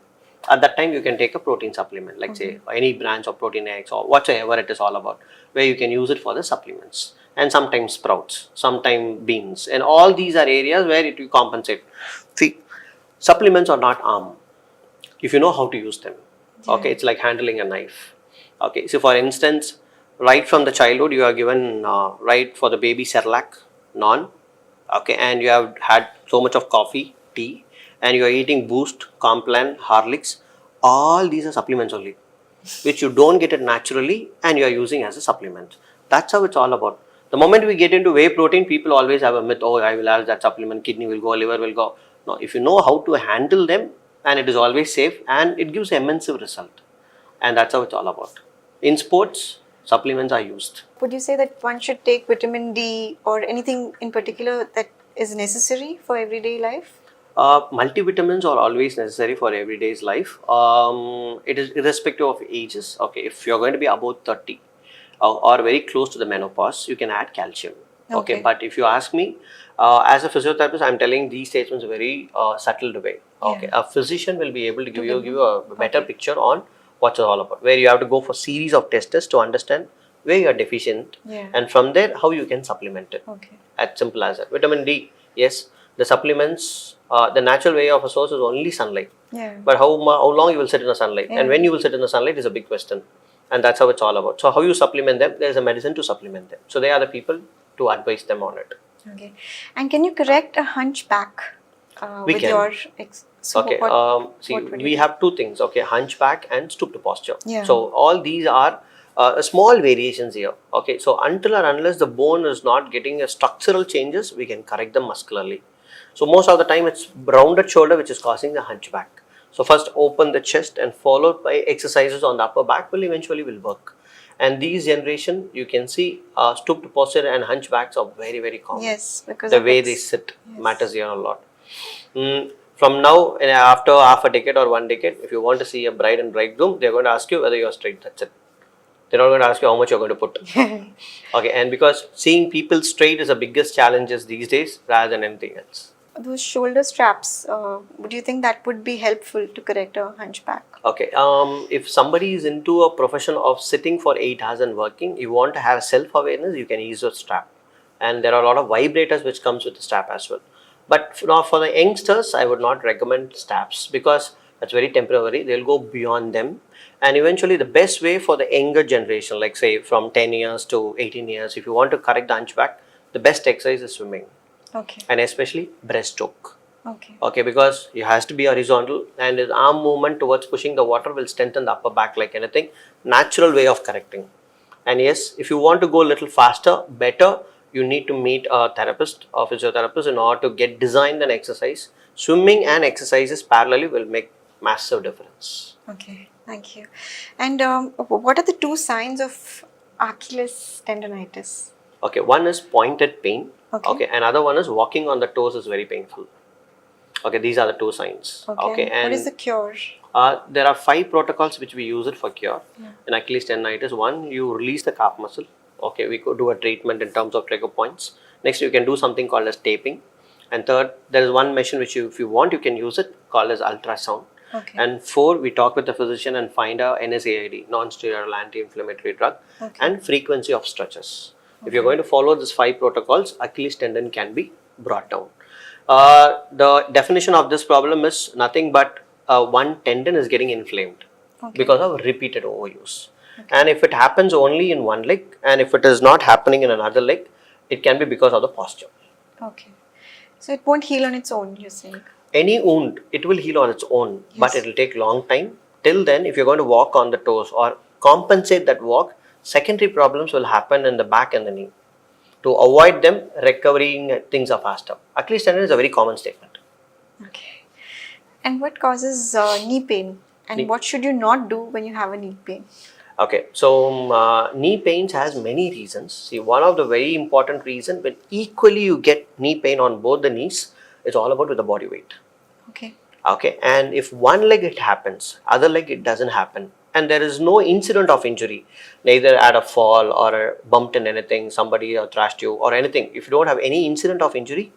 At that time, you can take a protein supplement, like say any branch of protein eggs or whatsoever it is all about, where you can use it for the supplements. And sometimes sprouts, sometimes beans, and all these are areas where it will compensate. See, supplements are not arm if you know how to use them. Okay, it's like handling a knife. Okay, so for instance, right from the childhood, you are given right for the baby Cerelac, non. Okay, and you have had so much of coffee, tea, and you are eating Boost, Complan, Horlicks. All these are supplements only, which you don't get it naturally, and you are using as a supplement. That's how it's all about. The moment we get into whey protein, people always have a myth, oh, I will have that supplement, kidney will go, liver will go. No, if you know how to handle them, and it is always safe, and it gives immense result. And that's how it's all about. In sports, supplements are used. Would you say that one should take vitamin D or anything in particular that is necessary for everyday life? Multivitamins are always necessary for everyday's life. It is irrespective of ages. Okay, if you're going to be about 30 or very close to the menopause, you can add calcium. Okay, but if you ask me, as a physiotherapist, I'm telling these statements very subtle way. Okay, a physician will be able to give you a better picture on what's it all about. Where you have to go for series of tests to understand where you are deficient, and from there how you can supplement it. Okay, As simple as that. Vitamin D, yes, the supplements. The natural way of a source is only sunlight. yeah. But how long you will sit in the sunlight, and when you will sit in the sunlight is a big question, and that's how it's all about. So how you supplement them? There is a medicine to supplement them. So they are the people to advise them on it. Okay, and can you correct a hunchback We with can. your? Okay. See, we have two things. Okay, hunchback and stooped posture. Yeah. So all these are small variations here. Okay. So until or unless the bone is not getting a structural changes, we can correct them muscularly. So most of the time it's rounded shoulder which is causing the hunchback. So first open the chest and followed by exercises on the upper back will eventually work. And these generation, you can see stooped posture and hunchbacks are very, very common. Yes, because the way they sit matters here a lot. From now and after half a decade or 1 decade, if you want to see a bride and bridegroom, they're going to ask you whether you're straight. That's it. They're not going to ask you how much you're going to put. Okay, and because seeing people straight is the biggest challenges these days rather than anything else. Those shoulder straps, would you think that would be helpful to correct a hunchback? Okay, if somebody is into a profession of sitting for 8 hours and working, you want to have self-awareness, you can use a strap. And there are a lot of vibrators which comes with the strap as well. But for the youngsters, I would not recommend straps because that's very temporary. They'll go beyond them. And eventually the best way for the younger generation, like say from 10 years to 18 years, if you want to correct the hunchback, the best exercise is swimming. Okay. And especially breaststroke. Okay. Okay, because it has to be horizontal and his arm movement towards pushing the water will strengthen the upper back like anything. Natural way of correcting. And yes, if you want to go a little faster, better, you need to meet a therapist or physiotherapist in order to get designed an exercise. Swimming and exercises parallelly will make massive difference. Okay, thank you. And what are the two signs of Achilles tendonitis? Okay, one is pointed pain. Okay. Another one is walking on the toes is very painful. Okay, these are the two signs. Okay, and what is the cure? There are 5 protocols which we use it for cure. Yeah. In Achilles tendonitis, one, you release the calf muscle. Okay, we could do a treatment in terms of trigger points. Next, you can do something called as taping. And third, there is one machine which if you want, you can use it called as ultrasound. Okay. And 4, we talk with the physician and find a NSAID, non-steroidal anti-inflammatory drug, Okay. and frequency of stretches. If you're going to follow these 5 protocols, Achilles tendon can be brought down. The definition of this problem is nothing but one tendon is getting inflamed because of repeated overuse. And if it happens only in one leg and if it is not happening in another leg, it can be because of the posture. Okay. So it won't heal on its own, you're saying? Any wound, it will heal on its own, but Yes. it will take long time. Till then, if you're going to walk on the toes or compensate that walk, secondary problems will happen in the back and the knee. To avoid them, recovering things are faster. Achilles tendon is a very common statement. Okay. And what causes knee pain? And what should you not do when you have a knee pain? Okay, so knee pains has many reasons. See, one of the very important reason when equally you get knee pain on both the knees, it's all about with the body weight. Okay. Okay, and if one leg it happens, other leg it doesn't happen, and there is no incident of injury, neither at a fall or a bumped in anything, somebody thrashed you or anything. If you don't have any incident of injury,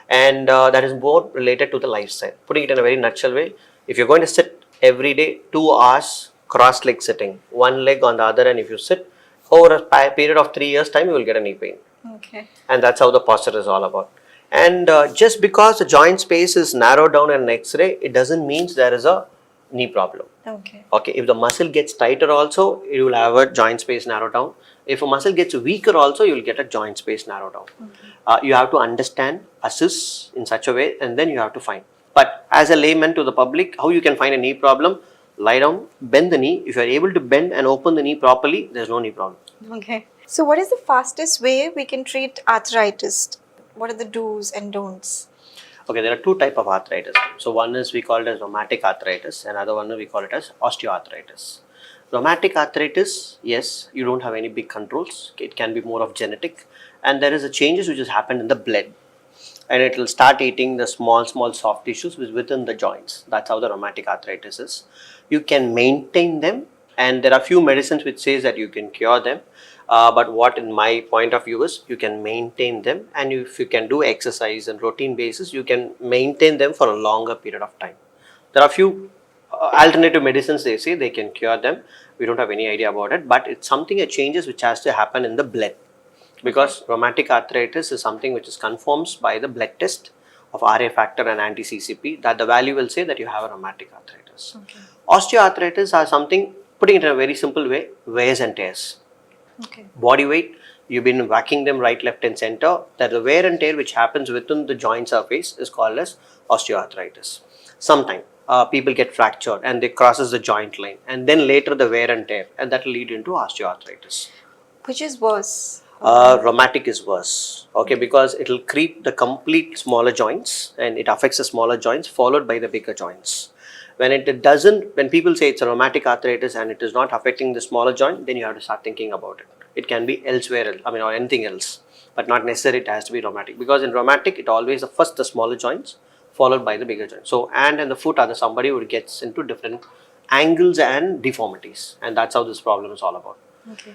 and that is more related to the lifestyle. Putting it in a very nutshell way, if you're going to sit every day 2 hours cross leg sitting, one leg on the other, and if you sit over a period of 3 years time, you will get a knee pain. Okay. And that's how the posture is all about. And just because the joint space is narrowed down in an X-ray, it doesn't mean there is a knee problem. Okay. Okay, if the muscle gets tighter also, you will have a joint space narrow down. If a muscle gets weaker also, you will get a joint space narrow down. Okay. You have to understand, assess in such a way, and then you have to find. But as a layman to the public, how you can find a knee problem? Lie down, bend the knee. If you are able to bend and open the knee properly, there's no knee problem. Okay. So what is the fastest way we can treat arthritis? What are the do's and don'ts? Okay, there are 2 types of arthritis. So one is we call it as rheumatic arthritis, another one we call it as osteoarthritis. Rheumatic arthritis, yes, you don't have any big controls. It can be more of genetic, and there is a changes which has happened in the blood, and it will start eating the small soft tissues within the joints. That's how the rheumatic arthritis is. You can maintain them, and there are few medicines which says that you can cure them. But what in my point of view is you can maintain them, and if you can do exercise on routine basis, you can maintain them for a longer period of time. There are few alternative medicines they say they can cure them. We don't have any idea about it, but it's something a changes which has to happen in the blood, because rheumatic arthritis is something which is confirmed by the blood test of RA factor and anti-CCP, that the value will say that you have a rheumatic arthritis. Okay. Osteoarthritis are something, putting it in a very simple way, wears and tears. Okay. Body weight, you've been whacking them right, left and center, that the wear and tear which happens within the joint surface is called as osteoarthritis. Sometimes people get fractured and they crosses the joint line, and then later the wear and tear, and that will lead into osteoarthritis. Which is worse? Rheumatic is worse, okay, because it will creep the complete smaller joints and it affects the smaller joints followed by the bigger joints. When it doesn't, when people say it's a rheumatic arthritis and it is not affecting the smaller joint, then you have to start thinking about it. It can be elsewhere, or anything else, but not necessarily it has to be rheumatic, because in rheumatic it always first the smaller joints followed by the bigger joints. So hand and the foot are somebody who gets into different angles and deformities, and that's how this problem is all about. Okay.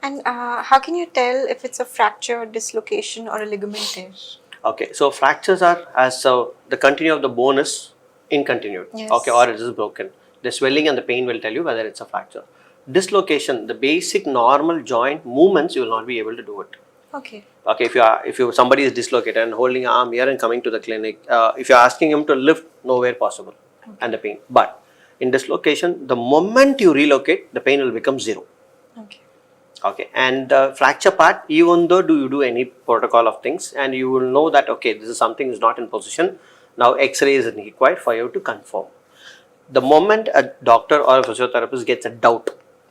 And how can you tell if it's a fracture, dislocation, or a ligament tear? Okay, so fractures are as the continue of the bone is incontinued, okay, Yes. or it is broken. The swelling and the pain will tell you whether it's a fracture. Dislocation, the basic normal joint movements, you will not be able to do it. Okay. Okay, if you somebody is dislocated and holding an arm here and coming to the clinic, if you're asking him to lift, nowhere possible, and the pain. But in dislocation, the moment you relocate, the pain will become zero. Okay. Okay, and the fracture part, even though do you do any protocol of things, and you will know that okay, this is something is not in position. Now X-ray is required for you to confirm. The moment a doctor or a physiotherapist gets a doubt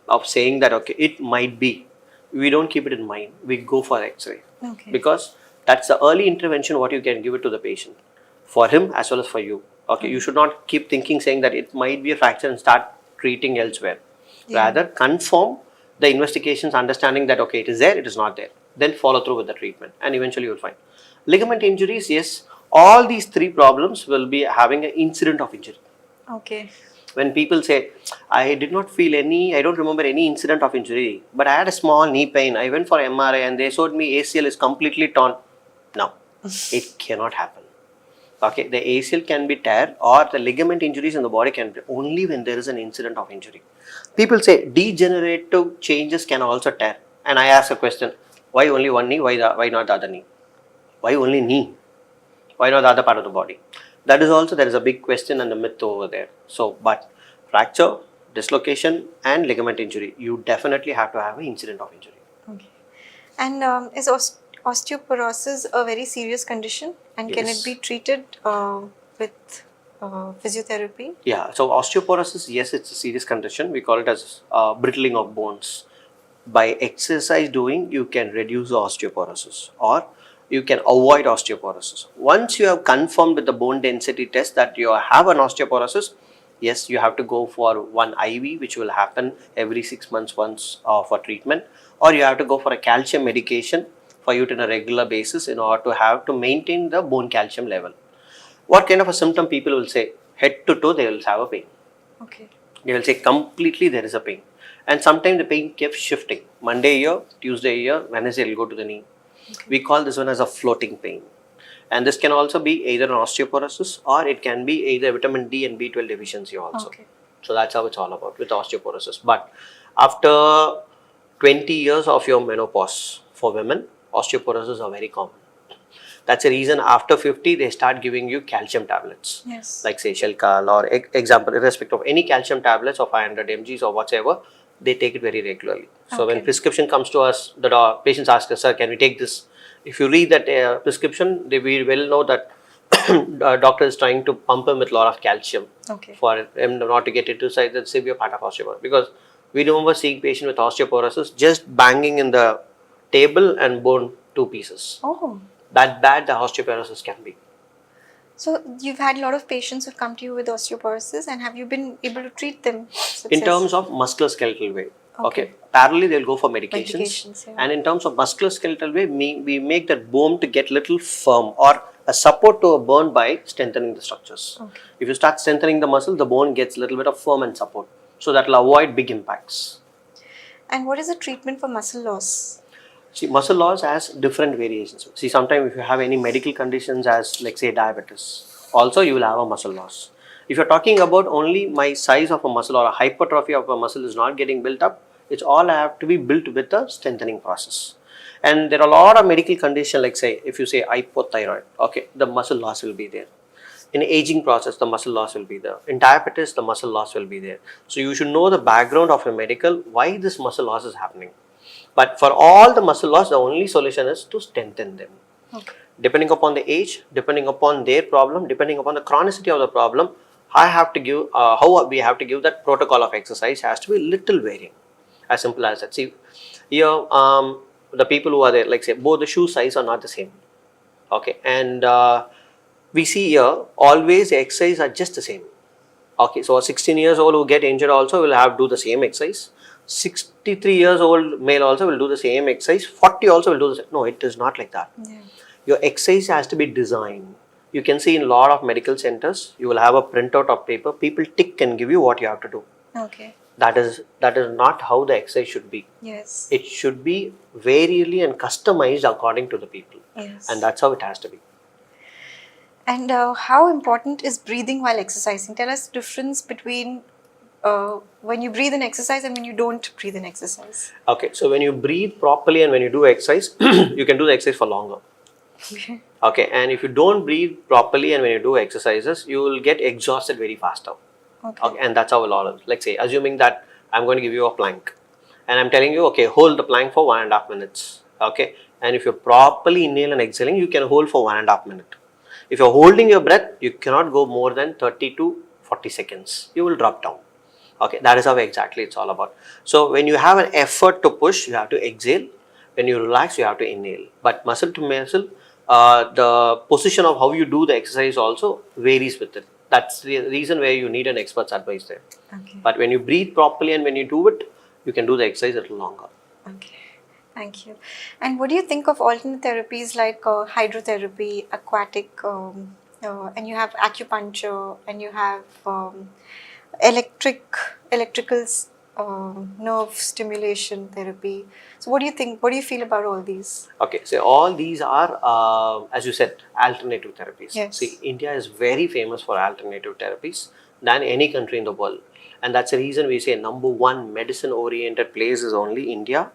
of saying that okay, it might be, we don't keep it in mind. We go for X-ray Okay. because that's the early intervention what you can give it to the patient, for him as well as for you. Okay, you should not keep thinking saying that it might be a fracture and start treating elsewhere. Yeah. Rather, confirm the investigations, understanding that okay, it is there, it is not there. Then follow through with the treatment, and eventually you will find. Ligament injuries, yes, all these three problems will be having an incident of injury. Okay. When people say, I did not feel any, I don't remember any incident of injury, but I had a small knee pain. I went for MRI and they showed me ACL is completely torn. No, it cannot happen. Okay, the ACL can be tear or the ligament injuries in the body can be only when there is an incident of injury. People say degenerative changes can also tear. And I ask a question, why only one knee? Why not the other knee? Why only knee? Why not the other part of the body? That is also, there is a big question and a myth over there. So, but fracture, dislocation and ligament injury, you definitely have to have an incident of injury. Okay. And is osteoporosis a very serious condition? And can it Yes. be treated with physiotherapy? Yeah, so osteoporosis, yes, it's a serious condition. We call it as brittling of bones. By exercise doing, you can reduce osteoporosis or you can avoid osteoporosis. Once you have confirmed with the bone density test that you have an osteoporosis, yes, you have to go for one IV, which will happen every 6 months once for treatment, or you have to go for a calcium medication for you on a regular basis in order to have to maintain the bone calcium level. What kind of a symptom people will say? Head to toe, they will have a pain. Okay. They will say completely there is a pain. And sometimes the pain keeps shifting. Monday here, Tuesday here, Wednesday will go to the knee. Okay. We call this one as a floating pain. And this can also be either an osteoporosis or it can be either vitamin D and B12 deficiency also. Okay. So that's how it's all about with osteoporosis. But after 20 years of your menopause for women, osteoporosis are very common. That's the reason after 50 they start giving you calcium tablets. Yes. Like Seithigal or example, irrespective of any calcium tablets of 500 mgs or whatever, they take it very regularly. So when Okay. prescription comes to us, the patients ask us, sir, can we take this? If you read that prescription, we will know that doctor is trying to pump him with a lot of calcium Okay. for him not to get into the severe part of osteoporosis. Because we remember seeing patient with osteoporosis just banging in the table and bone two pieces. Oh. That bad the osteoporosis can be. So you've had a lot of patients who've come to you with osteoporosis, and have you been able to treat them In terms of musculoskeletal way, Okay. parallelly they'll go for medications, Medications, yeah. and in terms of musculoskeletal way, we make that bone to get little firm or a support to a bone by strengthening the structures. Okay. If you start strengthening the muscle, the bone gets a little bit of firm and support, so that will avoid big impacts. And what is the treatment for muscle loss? See, muscle loss has different variations. See, sometimes if you have any medical conditions as like say diabetes, also you will have a muscle loss. If you're talking about only my size of a muscle or a hypertrophy of a muscle is not getting built up, it's all have to be built with the strengthening process. And there are a lot of medical conditions like say, if you say hypothyroid, okay, the muscle loss will be there. In aging process, the muscle loss will be there. In diabetes, the muscle loss will be there. So you should know the background of a medical, why this muscle loss is happening. But for all the muscle loss, the only solution is to strengthen them. Okay. Depending upon the age, depending upon their problem, depending upon the chronicity of the problem, I have to give, how we have to give that protocol of exercise has to be little varying. As simple as that. See, here, the people who are there, like say, both the shoe size are not the same. Okay, and we see here, always the exercise are just the same. Okay, so a 16 years old who get injured also will have do the same exercise. 63 years old male also will do the same exercise. 40 also will do the same. No, it is not like that. Yeah. Your exercise has to be designed. You can see in a lot of medical centers, you will have a printout of paper. People tick and give you what you have to do. Okay. That is not how the exercise should be. Yes. It should be variably and customized according to the people. Yes. And that's how it has to be. And how important is breathing while exercising? Tell us the difference between when you breathe in exercise and when you don't breathe in exercise. Okay, so when you breathe properly and when you do exercise, you can do the exercise for longer. Okay, and if you don't breathe properly and when you do exercises, you will get exhausted very faster. Okay, and that's how a lot of, like say, assuming that I'm going to give you a plank and I'm telling you, okay, hold the plank for 1.5 minutes. Okay, and if you're properly inhaling and exhaling, you can hold for 1.5 minutes. If you're holding your breath, you cannot go more than 30 to 40 seconds. You will drop down. Okay, that is how exactly it's all about. So when you have an effort to push, you have to exhale. When you relax, you have to inhale. But muscle to muscle, the position of how you do the exercise also varies with it. That's the reason where you need an expert's advice there. Okay. But when you breathe properly and when you do it, you can do the exercise a little longer. Okay. Thank you. And what do you think of alternate therapies like hydrotherapy, aquatic, and you have acupuncture, and you have electrical nerve stimulation therapy? So what do you think? What do you feel about all these? Okay, so all these are, as you said, alternative therapies. Yes. See, India is very famous for alternative therapies than any country in the world. And that's the reason we say number one medicine-oriented place is only India,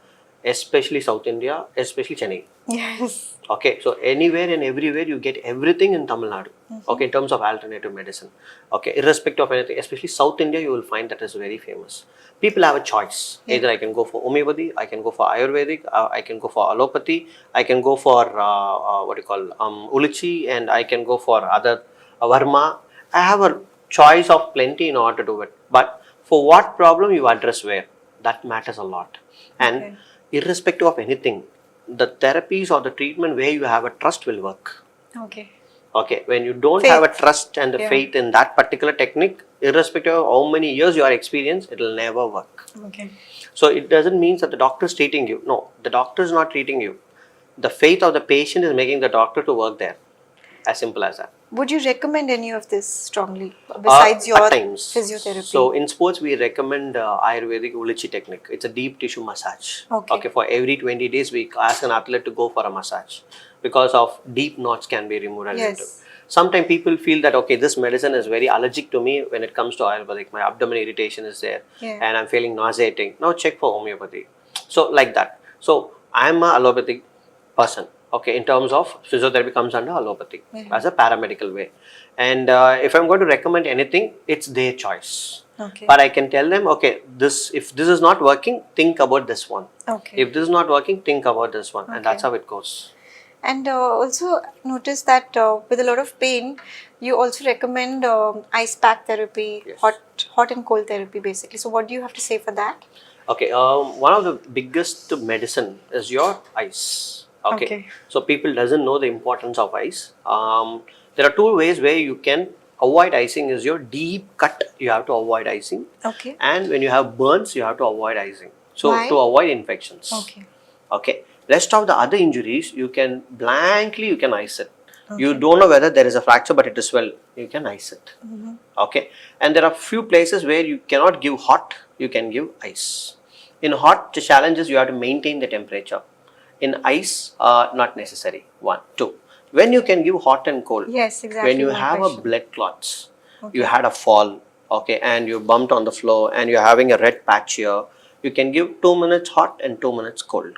especially South India, especially Chennai. Yes. Okay, so anywhere and everywhere you get everything in Tamil Nadu. Okay, in terms of alternative medicine. Okay, irrespective of anything, especially South India, you will find that is very famous. People have a choice. Yeah. Either I can go for homeopathy, I can go for Ayurvedic, I can go for allopathy, I can go for Ulichi, and I can go for other Varma. I have a choice of plenty in order to do it. But for what problem you address where, that matters a lot. And Okay. irrespective of anything, the therapies or the treatment where you have a trust will work. Okay. Okay, when you don't Faith. have a trust and the Yeah. faith in that particular technique, irrespective of how many years you are experienced, it will never work. Okay. So it doesn't mean that the doctor is treating you. No, the doctor is not treating you. The faith of the patient is making the doctor to work there. As simple as that. Would you recommend any of this strongly besides your At times. physiotherapy? So in sports, we recommend Ayurvedic Ulichi technique. It's a deep tissue massage. Okay. For every 20 days, we ask an athlete to go for a massage because of deep knots can be removed. And Yes. sometimes people feel that okay, this medicine is very allergic to me when it comes to Ayurvedic. My abdomen irritation is there, Yeah. and I'm feeling nauseating. Now check for homeopathy. So like that. So I'm a allopathic person. Okay, in terms of physiotherapy comes under allopathy as a paramedical way. And if I'm going to recommend anything, it's their choice. Okay. But I can tell them, okay, if this is not working, think about this one. Okay. If this is not working, think about this one. And that's Okay. how it goes. And also notice that with a lot of pain, you also recommend ice pack therapy, Yes. hot and cold therapy basically. So what do you have to say for that? Okay, one of the biggest medicine is your ice. Okay. So people doesn't know the importance of ice. There are two ways where you can avoid icing is your deep cut, you have to avoid icing. Okay. And when you have burns, you have to avoid icing. So Why? to avoid infections. Okay. Okay. Rest of the other injuries, you can blankly, you can ice it. Okay. You don't know whether there is a fracture, but it is swell. You can ice it. Okay. And there are few places where you cannot give hot, you can give ice. In hot, the challenge is you have to maintain the temperature. In ice, not necessary. 1, 2. When you can give hot and cold. Yes, exactly. When you my have question. a blood clots, Okay. you had a fall, okay, and you bumped on the floor and you're having a red patch here, you can give 2 minutes hot and 2 minutes cold.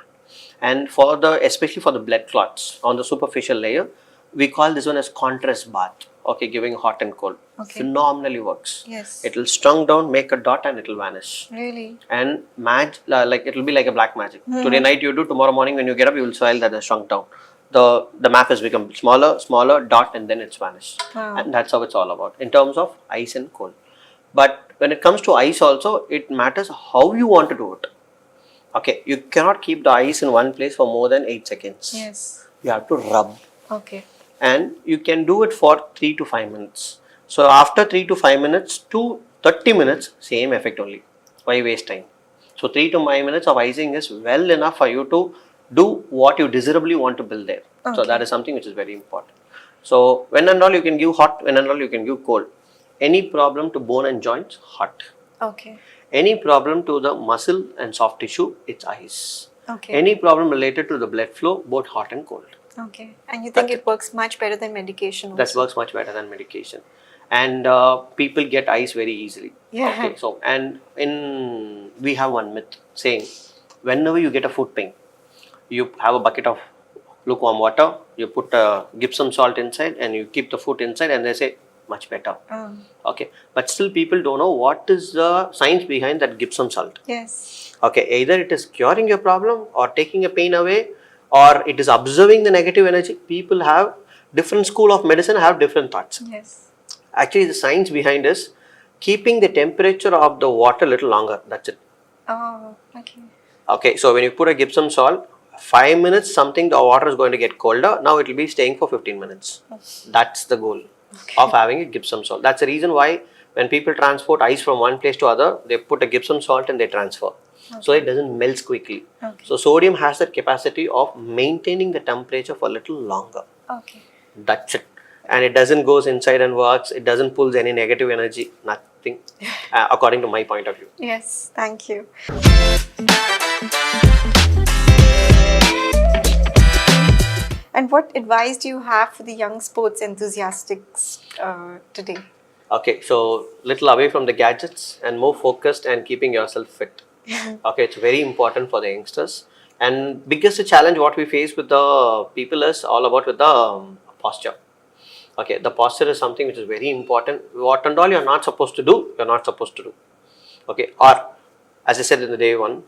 And for especially for the blood clots on the superficial layer, we call this one as contrast bath. Okay, giving hot and cold. Okay. Phenomenally works. Yes. It will strung down, make a dot, and it will vanish. Really? And like it will be like a black magic. Today night you do, tomorrow morning when you get up, you will feel that it's shrunk down. The map has become smaller dot, and then it's vanished. Wow. And that's how it's all about in terms of ice and cold. But when it comes to ice also, it matters how you want to do it. Okay, you cannot keep the ice in one place for more than 8 seconds. Yes. You have to rub. Okay. And you can do it for 3 to 5 minutes. So after 3 to 5 minutes to 30 minutes, same effect only. Why waste time? So 3 to 5 minutes of icing is well enough for you to do what you desirably want to build there. So Okay. that is something which is very important. So when and all you can give hot, when and all you can give cold. Any problem to bone and joints, hot. Okay. Any problem to the muscle and soft tissue, it's ice. Okay. Any problem related to the blood flow, both hot and cold. Okay. And you think it works much better than medication also? That works much better than medication. And people get ice very easily. Yeah. Okay, so we have one myth saying, whenever you get a foot pain, you have a bucket of lukewarm water, you put Gypsum salt inside and you keep the foot inside and they say, much better. Okay, but still people don't know what is the science behind that Gypsum salt. Yes. Okay, either it is curing your problem or taking a pain away, or it is observing the negative energy. People have different school of medicine, have different thoughts. Yes. Actually, the science behind is keeping the temperature of the water a little longer. That's it. Oh, okay. Okay, so when you put a Gypsum salt, 5 minutes something, the water is going to get colder. Now it will be staying for 15 minutes. That's the goal of having a Gypsum salt. That's the reason why when people transport ice from one place to other, they put a Gypsum salt and they transfer. So it doesn't melt quickly. Okay. So sodium has that capacity of maintaining the temperature for a little longer. Okay. That's it. And it doesn't goes inside and works. It doesn't pulls any negative energy. Nothing. According to my point of view. Yes. Thank you. And what advice do you have for the young sports enthusiasts today? Okay, so little away from the gadgets and more focused and keeping yourself fit. Okay, it's very important for the youngsters. And biggest challenge what we face with the people is all about with the posture. Okay, the posture is something which is very important. What and all you're not supposed to do, you're not supposed to do. Okay, or as I said in the day one,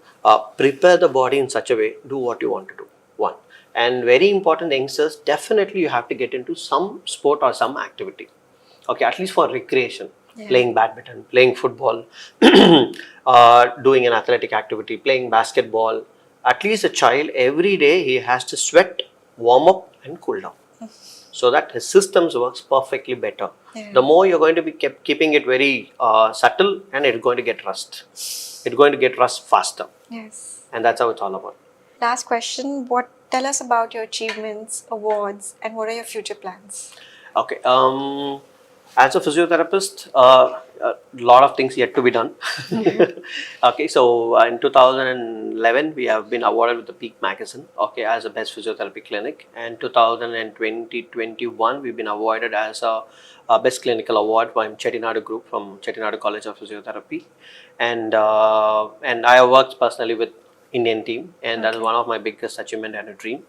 prepare the body in such a way, do what you want to do. One. And very important, youngsters, definitely you have to get into some sport or some activity. Okay, at least for recreation. Yeah. Playing badminton, playing football, doing an athletic activity, playing basketball. At least a child, every day he has to sweat, warm up and cool down. So that his systems works perfectly better. Yeah. The more you're going to be keeping it very subtle, and it's going to get rust. It's going to get rust faster. Yes. And that's how it's all about. Last question. Tell us about your achievements, awards, and what are your future plans? Okay. As a physiotherapist, a lot of things yet to be done. Okay, so in 2011, we have been awarded with the Peak Magazine, okay, as a best physiotherapy clinic. And 2020-21, we've been awarded as a best clinical award by Chettinadu Group from Chettinadu College of Physiotherapy. And I have worked personally with Indian team, and that is one of my biggest achievement and a dream.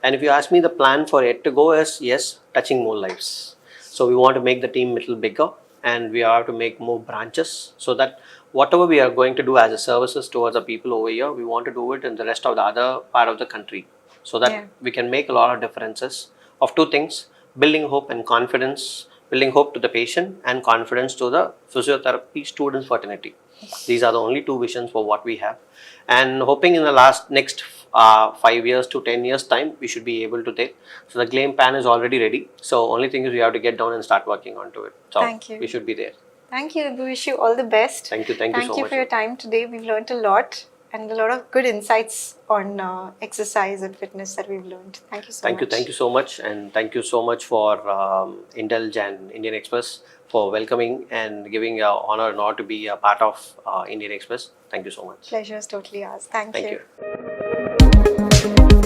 And if you ask me, the plan for it to go is, yes, touching more lives. So we want to make the team a little bigger, and we have to make more branches, so that whatever we are going to do as a services towards the people over here, we want to do it in the rest of the other part of the country, so that we can make a lot of differences of two things: building hope and confidence, building hope to the patient and confidence to the physiotherapy students fraternity. These are the only two visions for what we have, and hoping in the next 5 years to 10 years time, we should be able to take. So the game plan is already ready. So only thing is we have to get down and start working onto it. So Thank you. We should be there. Thank you. We wish you all the best. Thank you so much. Thank you for your time today. We've learned a lot and a lot of good insights on exercise and fitness that we've learned. Thank you so much. Thank you so much, and thank you so much for Indulge and Indian Express for welcoming and giving honor and honor to be a part of Indian Express. Thank you so much. Pleasure is totally ours. Thank you. Thank you.